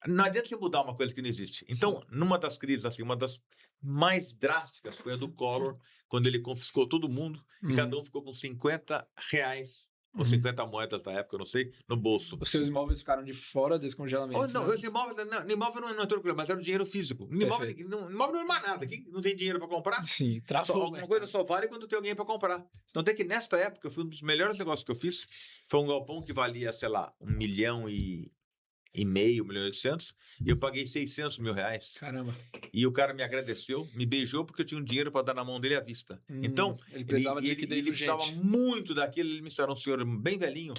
Não adianta você mudar uma coisa que não existe. Então, numa das crises, assim, uma das mais drásticas foi a do Collor, quando ele confiscou todo mundo e cada um ficou com R$50 ou 50 moedas da época, eu não sei, no bolso. Os seus imóveis ficaram de fora desse congelamento. Não, os imóveis não é tranquilo, mas era o dinheiro físico. Imóvel não é mais nada. Quem não tem dinheiro para comprar? Sim, alguma coisa só vale quando tem alguém para comprar. Então, até que nesta época, foi um dos melhores negócios que eu fiz. Foi um galpão que valia, sei lá, 1,5 milhão, 1,8 e eu paguei R$600 mil. Caramba. E o cara me agradeceu, me beijou porque eu tinha um dinheiro para dar na mão dele à vista. Então, ele precisava de liquidez urgente. Ele precisava muito daquilo, ele me era um senhor bem velhinho.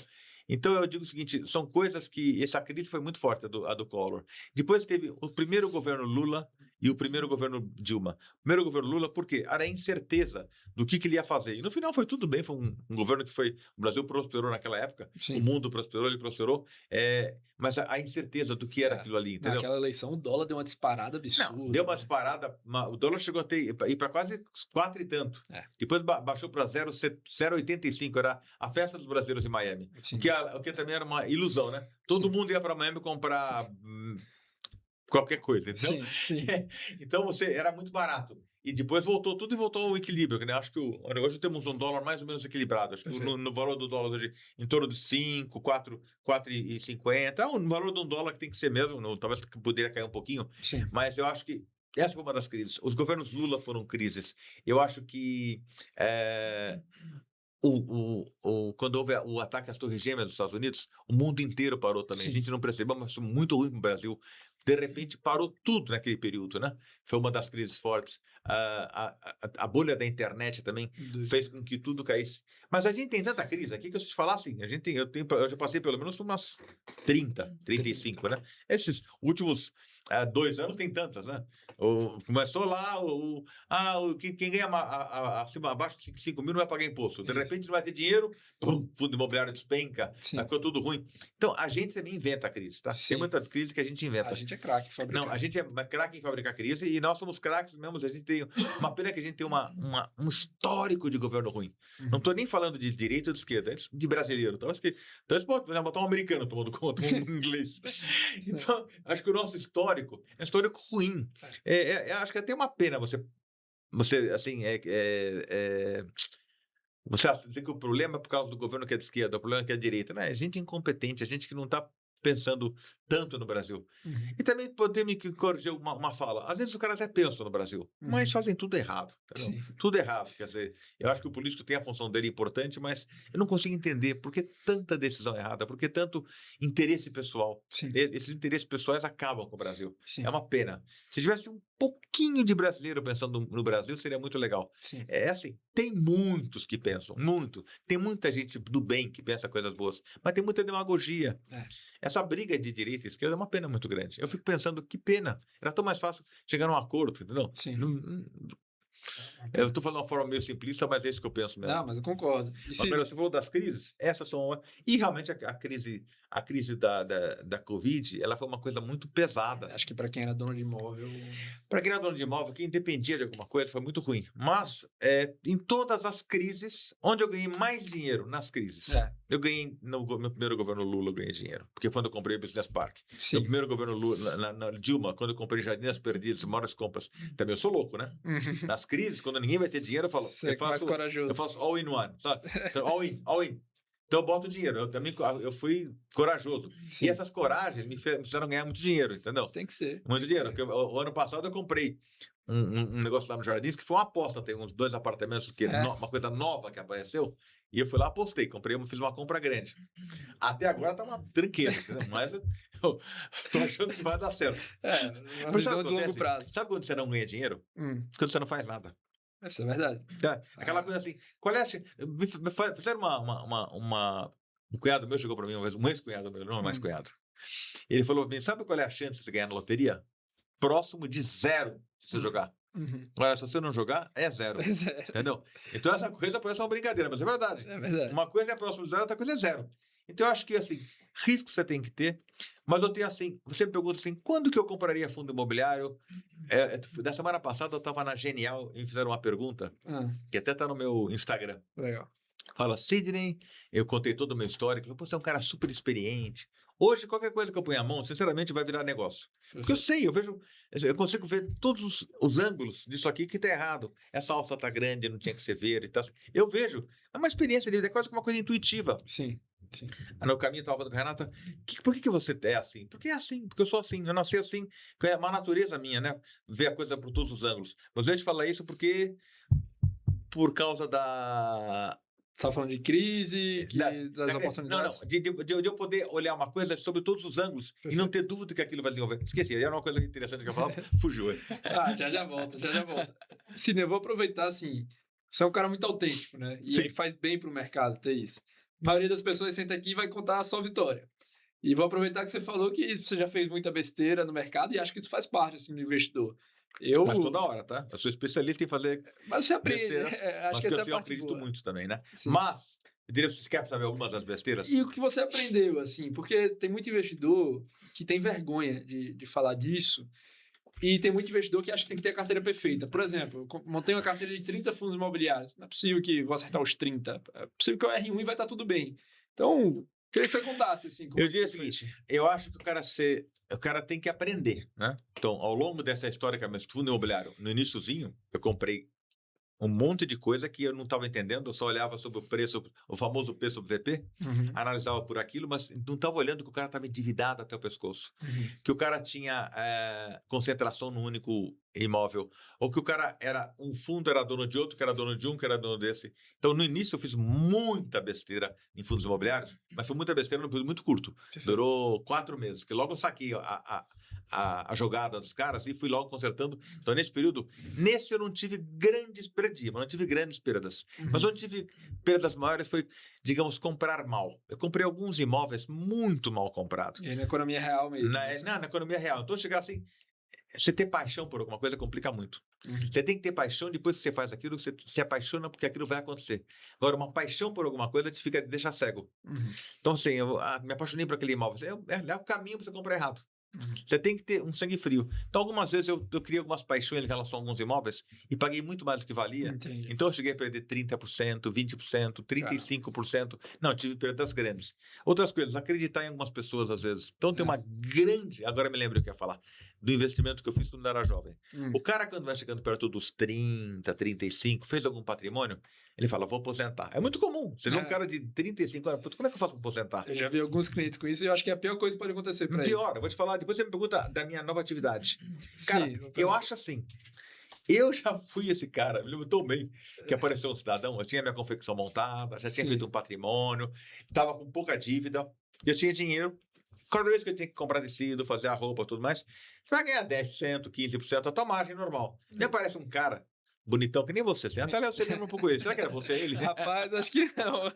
Então, eu digo o seguinte, são coisas que... Essa crise foi muito forte, a do Collor. Depois teve o primeiro governo Lula, e o primeiro governo Dilma. O primeiro governo Lula, por quê? Era a incerteza do que ele ia fazer. E no final foi tudo bem, foi um governo que foi... O Brasil prosperou naquela época, o Sim. mundo prosperou, ele prosperou, mas a incerteza do que era aquilo ali, entendeu? Naquela eleição, o dólar deu uma disparada absurda. Não, deu uma disparada, o dólar chegou a ir para quase 4 e tanto. Depois baixou para 0,85, era a festa dos brasileiros em Miami. O que também era uma ilusão, né? Todo mundo ia para Miami comprar qualquer coisa, entendeu? Sim. Então era muito barato. E depois voltou tudo e voltou ao equilíbrio, né? Acho que hoje temos um dólar mais ou menos equilibrado. Acho que no valor do dólar hoje, em torno de 5, 4,50. Um valor de um dólar que tem que ser mesmo, talvez poderia cair um pouquinho. Sim. Mas eu acho que essa foi uma das crises. Os governos Lula foram crises. Eu acho que quando houve o ataque às Torres Gêmeas dos Estados Unidos, o mundo inteiro parou também. Sim. A gente não percebeu, mas foi muito ruim no Brasil. De repente, parou tudo naquele período, né? Foi uma das crises fortes. A bolha da internet também fez com que tudo caísse. Mas a gente tem tanta crise aqui que eu te falar assim, eu já passei pelo menos por umas 30, 35, né? Esses últimos 2 anos tem tantas, né? Começou lá, quem ganha abaixo de 5 mil não vai pagar imposto. De repente não vai ter dinheiro, fundo imobiliário despenca, ficou tudo ruim. Então, a gente também inventa a crise, tá? Tem muita crise que a gente inventa. A gente é craque em fabricar. Não, a gente é craque em fabricar crise e nós somos craques mesmo. A gente tem uma pena que a gente tem um histórico de governo ruim. Não estou nem falando de direita ou de esquerda, é de brasileiro. Então, eles podem botar um americano tomando conta, um inglês. Então, acho que o nosso histórico é um histórico ruim. Acho que é até uma pena você assim, você dizer que o problema é por causa do governo que é de esquerda, o problema é que é de direita. Não, é gente incompetente, a gente que não está pensando tanto no Brasil. E também poder me corrigir uma fala. Às vezes os caras até pensam no Brasil, mas fazem tudo errado. Tudo errado. Quer dizer, eu acho que o político tem a função dele importante, mas eu não consigo entender por que tanta decisão errada, por que tanto interesse pessoal. Esses interesses pessoais acabam com o Brasil. É uma pena. Se tivesse um pouquinho de brasileiro pensando no Brasil, seria muito legal. É assim, tem muitos que pensam, muito. Tem muita gente do bem que pensa coisas boas, mas tem muita demagogia. Essa briga de direita e esquerda é uma pena muito grande. Eu fico pensando, que pena. Era tão mais fácil chegar num acordo, entendeu? Eu estou falando de uma forma meio simplista, mas é isso que eu penso mesmo. Não, mas eu concordo. Você falou das crises, essas são... E realmente a crise da Covid, ela foi uma coisa muito pesada. Acho que para quem era dono de imóvel... Para quem era dono de imóvel, quem dependia de alguma coisa, foi muito ruim. Mas, em todas as crises, onde eu ganhei mais dinheiro? Nas crises. Eu ganhei, no meu primeiro governo Lula, eu ganhei dinheiro. Porque quando eu comprei o Business Park. No primeiro governo Lula, na Dilma, quando eu comprei Jardim das Perdidas, maiores compras, também eu sou louco, né? Nas crises, quando ninguém vai ter dinheiro, eu faço all in one, sabe? All in. Então eu boto dinheiro, eu fui corajoso. E essas coragens me fizeram ganhar muito dinheiro, entendeu? Tem que ser. Muito dinheiro, porque o ano passado eu comprei um negócio lá no Jardins, que foi uma aposta, tem uns 2 apartamentos, uma coisa nova que apareceu, e eu fui lá, apostei, fiz uma compra grande. Até agora tá uma tranqueira, mas eu tô achando que vai dar certo. Uma visão de longo prazo. Sabe quando você não ganha dinheiro? Quando você não faz nada. Isso é verdade. Aquela coisa assim, fizeram um cunhado meu chegou para mim uma vez, um ex-cunhado meu, não é mais cunhado. Ele falou para mim, sabe qual é a chance de você ganhar na loteria? Próximo de 0 se você jogar. Agora, se você não jogar, é 0. Entendeu? Então essa coisa parece uma brincadeira, mas é verdade. Uma coisa é próximo de 0, outra coisa é 0. Então eu acho que assim, risco você tem que ter, mas eu tenho assim, você me pergunta assim, quando que eu compraria fundo imobiliário? Da semana passada eu estava na Genial e me fizeram uma pergunta, que até está no meu Instagram. Legal. Fala, Sidney, eu contei todo o meu histórico, você é um cara super experiente. Hoje, qualquer coisa que eu ponha a mão, sinceramente, vai virar negócio. Porque eu consigo ver todos os ângulos disso aqui que está errado. Essa alça está grande, não tinha que ser verde. Eu vejo, é uma experiência, é quase uma coisa intuitiva. Sim. No caminho eu estava falando com a Renata, por que você é assim? Porque é assim, porque eu sou assim, eu nasci assim, é uma natureza minha, né? Ver a coisa por todos os ângulos. Mas eu ia te falar isso por causa da... Você estava falando de crise, das oportunidades? Não, de eu poder olhar uma coisa sobre todos os ângulos e não ter dúvida que aquilo vai desenvolver. Esqueci, era uma coisa interessante que eu falava, fugiu. Já volta. Sidney, eu vou aproveitar, assim, você é um cara muito autêntico, né? E ele faz bem pro mercado ter isso. A maioria das pessoas senta aqui e vai contar a sua vitória. E vou aproveitar que você falou que você já fez muita besteira no mercado e acho que isso faz parte, assim, do investidor. Mas toda hora, tá? Eu sou especialista em fazer Mas você aprende. besteiras, Acho mas que que essa é a eu parte acredito boa. muito também, né? Sim. Mas, eu diria, vocês querem saber algumas das besteiras? E o que você aprendeu, assim? Porque tem muito investidor que tem vergonha de falar disso. E tem muito investidor que acha que tem que ter a carteira perfeita. Por exemplo, eu montei uma carteira de 30 fundos imobiliários. Não é possível que eu vou acertar os 30. É possível que eu erre um e vai estar tudo bem. Então, queria que você contasse, assim, como Eu é que diria o você fez. seguinte, eu acho que o cara tem que aprender, né? Então, ao longo dessa história que é meu fundo imobiliário, no iniciozinho, eu comprei um monte de coisa que eu não estava entendendo, eu só olhava sobre o preço, o famoso P sobre VP, analisava por aquilo, mas não estava olhando que o cara estava endividado até o pescoço, que o cara tinha concentração no único imóvel, ou que o cara era um fundo, era dono de outro, que era dono de um, que era dono desse. Então, no início, eu fiz muita besteira em fundos imobiliários, mas foi muita besteira num período muito curto. Durou 4 meses, que logo eu saquei a jogada dos caras e fui logo consertando. Então, nesse período, eu não tive grandes perdas, mas não tive grandes perdas. Mas onde tive perdas maiores foi, digamos, comprar mal. Eu comprei alguns imóveis muito mal comprados. E aí na economia real mesmo. Na economia real. Então, chegar assim, você ter paixão por alguma coisa complica muito. Você tem que ter paixão, depois que você faz aquilo, você se apaixona porque aquilo vai acontecer. Agora, uma paixão por alguma coisa te deixa cego. Então, assim, eu me apaixonei por aquele imóvel. É o caminho para você comprar errado. Você tem que ter um sangue frio. Então, algumas vezes eu criei algumas paixões em relação a alguns imóveis e paguei muito mais do que valia. Entendi. Então, eu cheguei a perder 30%, 20%, 35%. Não, tive perdas grandes. Outras coisas, acreditar em algumas pessoas às vezes. Então, tem uma grande... Agora me lembro o que eu ia falar. Do investimento que eu fiz quando eu era jovem. O cara, quando vai chegando perto dos 30, 35, fez algum patrimônio, ele fala, vou aposentar. É muito comum. Você vê um cara de 35 anos, como é que eu faço para aposentar? Eu já vi alguns clientes com isso e eu acho que é a pior coisa que pode acontecer para ele. Pior, eu vou te falar, depois você me pergunta da minha nova atividade. Cara, Sim, eu acho assim, eu já fui esse cara, me lembro tão bem, que apareceu um cidadão, eu tinha minha confecção montada, já tinha feito um patrimônio, estava com pouca dívida, eu tinha dinheiro, cada vez que eu tinha que comprar tecido, fazer a roupa e tudo mais, você vai ganhar 10%, 15%, a tua margem normal. Me aparece um cara bonitão, que nem você. Até você lembra um pouco ele. Será que era você ele? Rapaz, acho que não.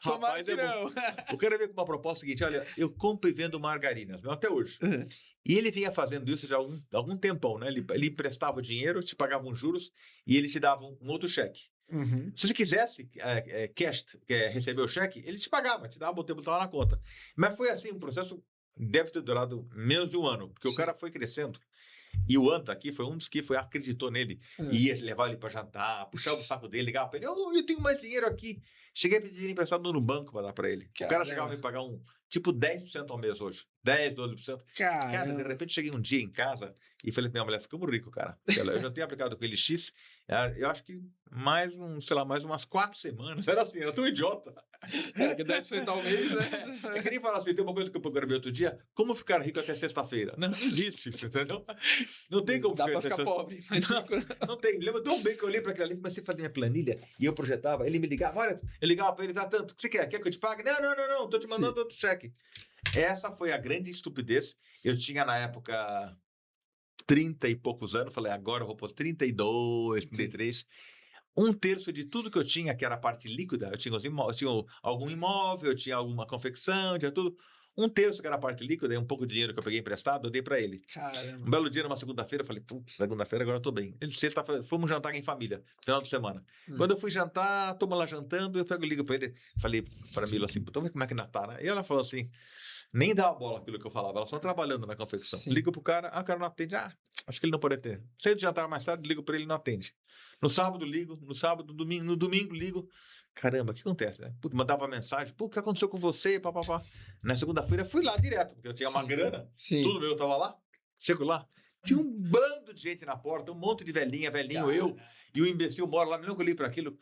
Rapaz, que não. O cara veio com uma proposta seguinte, olha, eu compro e vendo margarinas, até hoje. E ele vinha fazendo isso já há algum tempão, né? Ele emprestava o dinheiro, te pagava uns juros e ele te dava um outro cheque. Se você quisesse cash, receber o cheque, ele te pagava, te dava, botava lá na conta. Mas foi assim, um processo deve ter durado menos de um ano, porque o cara foi crescendo. E o Anta aqui foi um dos que acreditou nele. Ia levar ele para jantar, puxava o saco dele, ligava para ele, eu tenho mais dinheiro aqui. Cheguei a pedir dinheiro emprestado no banco para dar para ele. O cara chegava a me pagar tipo 10% ao mês hoje. 10, 12%. Cara, de repente cheguei um dia em casa e falei pra minha mulher, ficamos ricos, cara. Eu já tenho aplicado com ele X, eu acho que mais umas 4 semanas. Era assim, eu tô um idiota. Que 10% ao mês, né? Eu queria falar assim, tem uma coisa que eu programei outro dia, como ficar rico até sexta-feira? Não existe isso, entendeu? Não tem como ficar pobre. Mas não tem. Lembra tão bem que eu olhei para aquilo ali, comecei a fazer minha planilha e eu projetava, ele me ligava, olha, eu ligava para ele, tá tanto, o que você quer? Quer que eu te pague? Não, tô te mandando outro cheque. Essa foi a grande estupidez. Eu tinha na época 30 e poucos anos, falei, agora eu vou pôr 32, 33. Um terço de tudo que eu tinha, que era a parte líquida, eu tinha algum imóvel, eu tinha alguma confecção, tinha tudo. Um terço que era a parte líquida, e um pouco de dinheiro que eu peguei emprestado, eu dei pra ele. Caramba. Um belo dia, numa segunda-feira, eu falei, segunda-feira agora eu tô bem. Ele disse, fomos jantar em família, final de semana. Quando eu fui jantar, tô lá jantando, eu ligo pra ele, falei pra Mila assim, vamos ver como é que ainda tá, né? E ela falou assim, nem dava bola aquilo que eu falava, ela só trabalhando na confecção. Ligo pro cara, o cara não atende, acho que ele não pode ter. Saí de jantar mais tarde, ligo pra ele, não atende. No sábado ligo, no domingo ligo. Caramba, o que acontece, né? Puta, mandava mensagem, o que aconteceu com você, papapá. Na segunda-feira fui lá direto, porque eu tinha uma grana, tudo meu tava lá. Chego lá, tinha um bando de gente na porta, um monte de velhinho, eu, e o imbecil mora lá, nunca olhei para aquilo.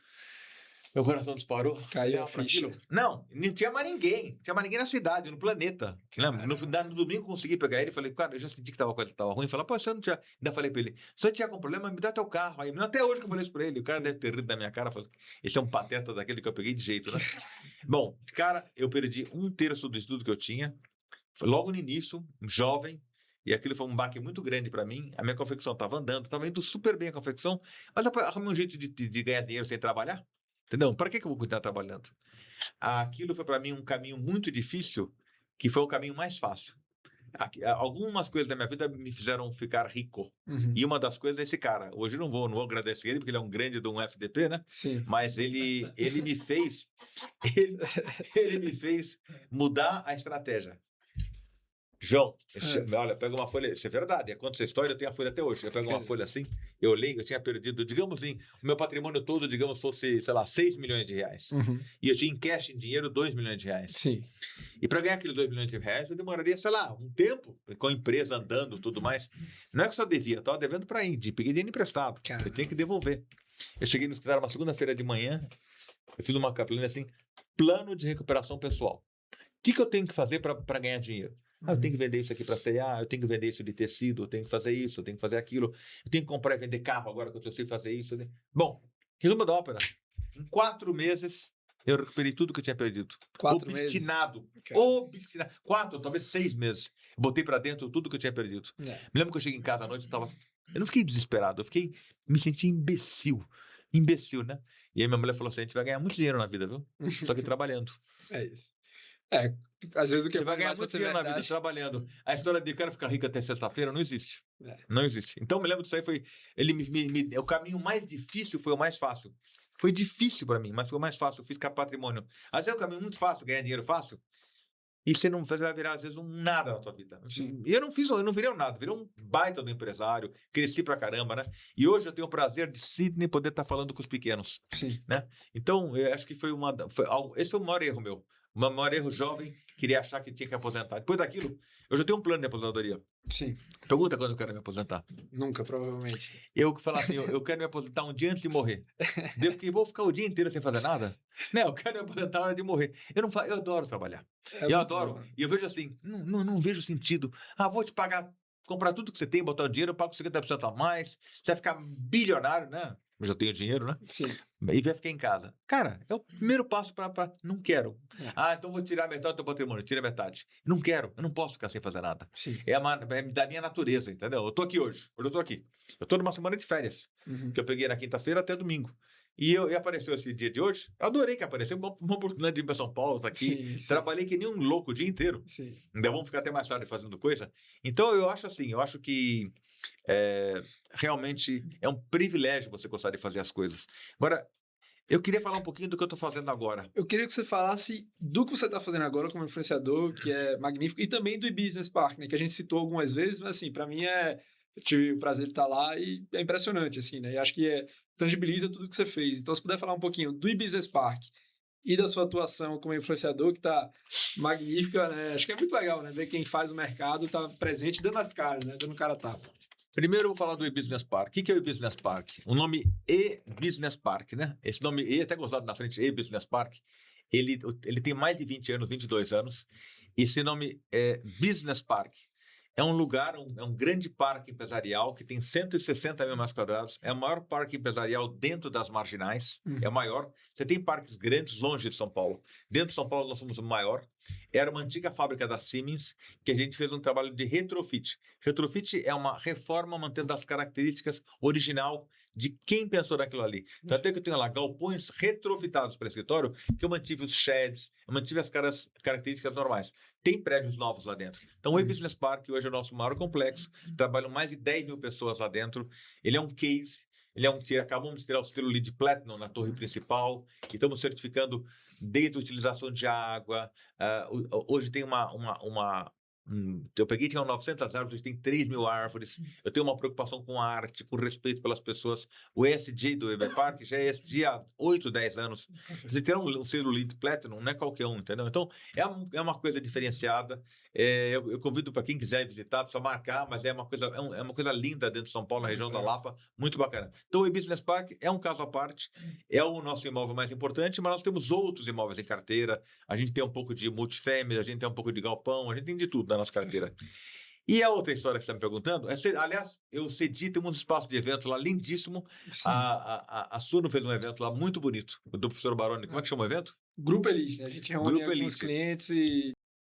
Meu coração disparou. Caiu a ficha. Não tinha mais ninguém. Não tinha mais ninguém na cidade, no planeta. No domingo consegui pegar ele e falei, cara, eu já senti que tava ruim. Falei, pô, você não tinha... Ainda falei pra ele, se você tinha algum problema, me dá teu carro. Aí, até hoje que eu falei isso pra ele. O cara deve ter rido da minha cara. Falei, esse é um pateta daquele que eu peguei de jeito, né? Bom, cara, eu perdi um terço do estudo que eu tinha. Foi logo no início, jovem. E aquilo foi um baque muito grande para mim. A minha confecção estava andando, estava indo super bem a confecção. Mas eu arrumei um jeito de ganhar dinheiro sem trabalhar. Entendeu? Para que eu vou continuar trabalhando? Aquilo foi para mim um caminho muito difícil, que foi o caminho mais fácil. Algumas coisas da minha vida me fizeram ficar rico. Uhum. E uma das coisas é esse cara. Hoje eu não vou agradecer ele, porque ele é um grande de um FDP, né? Sim. Mas ele me fez ele me fez mudar a estratégia. João, olha, pega uma folha, isso é verdade, conta essa história, eu tenho a folha até hoje. Eu pego uma folha assim, eu leio, eu tinha perdido, digamos assim, o meu patrimônio todo, digamos, fosse, sei lá, 6 milhões de reais. Uhum. E eu tinha em cash, em dinheiro, 2 milhões de reais. Sim. E para ganhar aqueles 2 milhões de reais, eu demoraria, sei lá, um tempo, com a empresa andando e tudo mais. Não é que só devia, eu estava devendo para Indy, peguei dinheiro emprestado, eu tinha que devolver. Eu cheguei no escritório uma segunda-feira de manhã, eu fiz uma capelina assim, plano de recuperação pessoal. O que eu tenho que fazer para ganhar dinheiro? Eu tenho que vender isso aqui para C&A, eu tenho que vender isso de tecido, eu tenho que fazer isso, eu tenho que fazer aquilo, eu tenho que comprar e vender carro agora que eu sei fazer isso. Bom, resumo da ópera. Em 4 meses, eu recuperei tudo que eu tinha perdido. 4 obstinado. meses? Obstinado. 4, talvez 6 meses. Eu botei para dentro tudo que eu tinha perdido. Me lembro que eu cheguei em casa à noite, eu não fiquei desesperado, me senti imbecil. Imbecil, né? E aí minha mulher falou assim, a gente vai ganhar muito dinheiro na vida, viu? Só que trabalhando. É isso. Às vezes o que você vai ganhar muito dinheiro na vida trabalhando. A história de quero ficar rico até sexta-feira não existe. Não existe. Então, me lembro disso aí, o caminho mais difícil foi o mais fácil. Foi difícil para mim, mas foi o mais fácil. Eu fiz patrimônio. Às vezes é um caminho muito fácil, ganhar dinheiro fácil. E você vai virar, às vezes, um nada na tua vida. Sim. E eu não virei um nada, virei um baita do empresário, cresci pra caramba, né? E hoje eu tenho o prazer de Sydney poder estar falando com os pequenos. Sim. Né? Então, eu acho que esse foi o maior erro meu. O maior erro jovem, queria achar que tinha que aposentar. Depois daquilo, eu já tenho um plano de aposentadoria. Sim. Pergunta quando eu quero me aposentar. Nunca, provavelmente. Eu que falar assim, eu quero me aposentar um dia antes de morrer. Vou ficar o dia inteiro sem fazer nada? Não, eu quero me aposentar na hora de morrer. Eu adoro trabalhar. Eu adoro. Bom. E eu vejo assim, não vejo sentido. Vou te pagar, comprar tudo que você tem, botar o dinheiro, eu pago 50% a mais. Você vai ficar bilionário, né? Eu já tenho dinheiro, né? Sim. E vai ficar em casa. Cara, é o primeiro passo para não quero. Então vou tirar metade do teu patrimônio. Tira metade. Não quero. Eu não posso ficar sem fazer nada. Sim. É da minha natureza, entendeu? Eu tô aqui hoje. Hoje eu tô aqui. Eu tô numa semana de férias. Que eu peguei na quinta-feira até domingo. E apareceu esse dia de hoje. Eu adorei que apareceu. Uma oportunidade de ir para São Paulo, tá aqui. Sim. Trabalhei que nem um louco o dia inteiro. Sim. Ainda vamos ficar até mais tarde fazendo coisa. Então eu acho assim, que realmente é um privilégio você gostar de fazer as coisas. Agora, eu queria falar um pouquinho do que eu estou fazendo agora. Eu queria que você falasse do que você está fazendo agora como influenciador, que é magnífico, e também do e-business park, né, que a gente citou algumas vezes, mas assim, para mim eu tive o prazer de estar lá e é impressionante, assim, né, e acho que tangibiliza tudo que você fez. Então, se puder falar um pouquinho do e-business park e da sua atuação como influenciador, que está magnífica, né, acho que é muito legal, né, ver quem faz o mercado, está presente, dando as caras, né, dando cara a tapa. Primeiro eu vou falar do e-business park. O que é o e-business park? O nome e-business park, né? Esse nome e até gostado na frente, e-business park, ele tem mais de 20 anos, 22 anos. Esse nome é business park. É um lugar, é um grande parque empresarial que tem 160 mil metros quadrados. É o maior parque empresarial dentro das marginais. É o maior. Você tem parques grandes longe de São Paulo. Dentro de São Paulo nós somos o maior. Era uma antiga fábrica da Siemens que a gente fez um trabalho de retrofit. Retrofit é uma reforma mantendo as características original de quem pensou naquilo ali. Tanto é que eu tenho lá galpões retrofitados para escritório, que eu mantive os sheds, eu mantive as características normais. Tem prédios novos lá dentro. Então, o e-business park hoje é o nosso maior complexo. Trabalham mais de 10 mil pessoas lá dentro. Ele é um case. Acabamos de tirar o selo LEED Platinum na torre principal. E estamos certificando desde a utilização de água. Hoje tem eu peguei, tinha 900 árvores, hoje tem 3 mil árvores. Eu tenho uma preocupação com a arte, com respeito pelas pessoas. O ESG do EB Park já é ESG há 8, 10 anos. Você ter um selo LEED Platinum não é qualquer um, entendeu? Então, é uma coisa diferenciada. Eu convido para quem quiser visitar, precisa marcar, mas é uma coisa linda dentro de São Paulo, na região da Lapa, muito bacana. Então, o e-business park é um caso à parte, é o nosso imóvel mais importante, mas nós temos outros imóveis em carteira. A gente tem um pouco de multifamily, a gente tem um pouco de galpão, a gente tem de tudo na nossa carteira. E a outra história que você está me perguntando, aliás, eu cedi, tem um espaço de evento lá lindíssimo. A Suno fez um evento lá muito bonito, do professor Baroni. Como é que chama o evento? Grupo Elite, né? A gente reúne alguns clientes e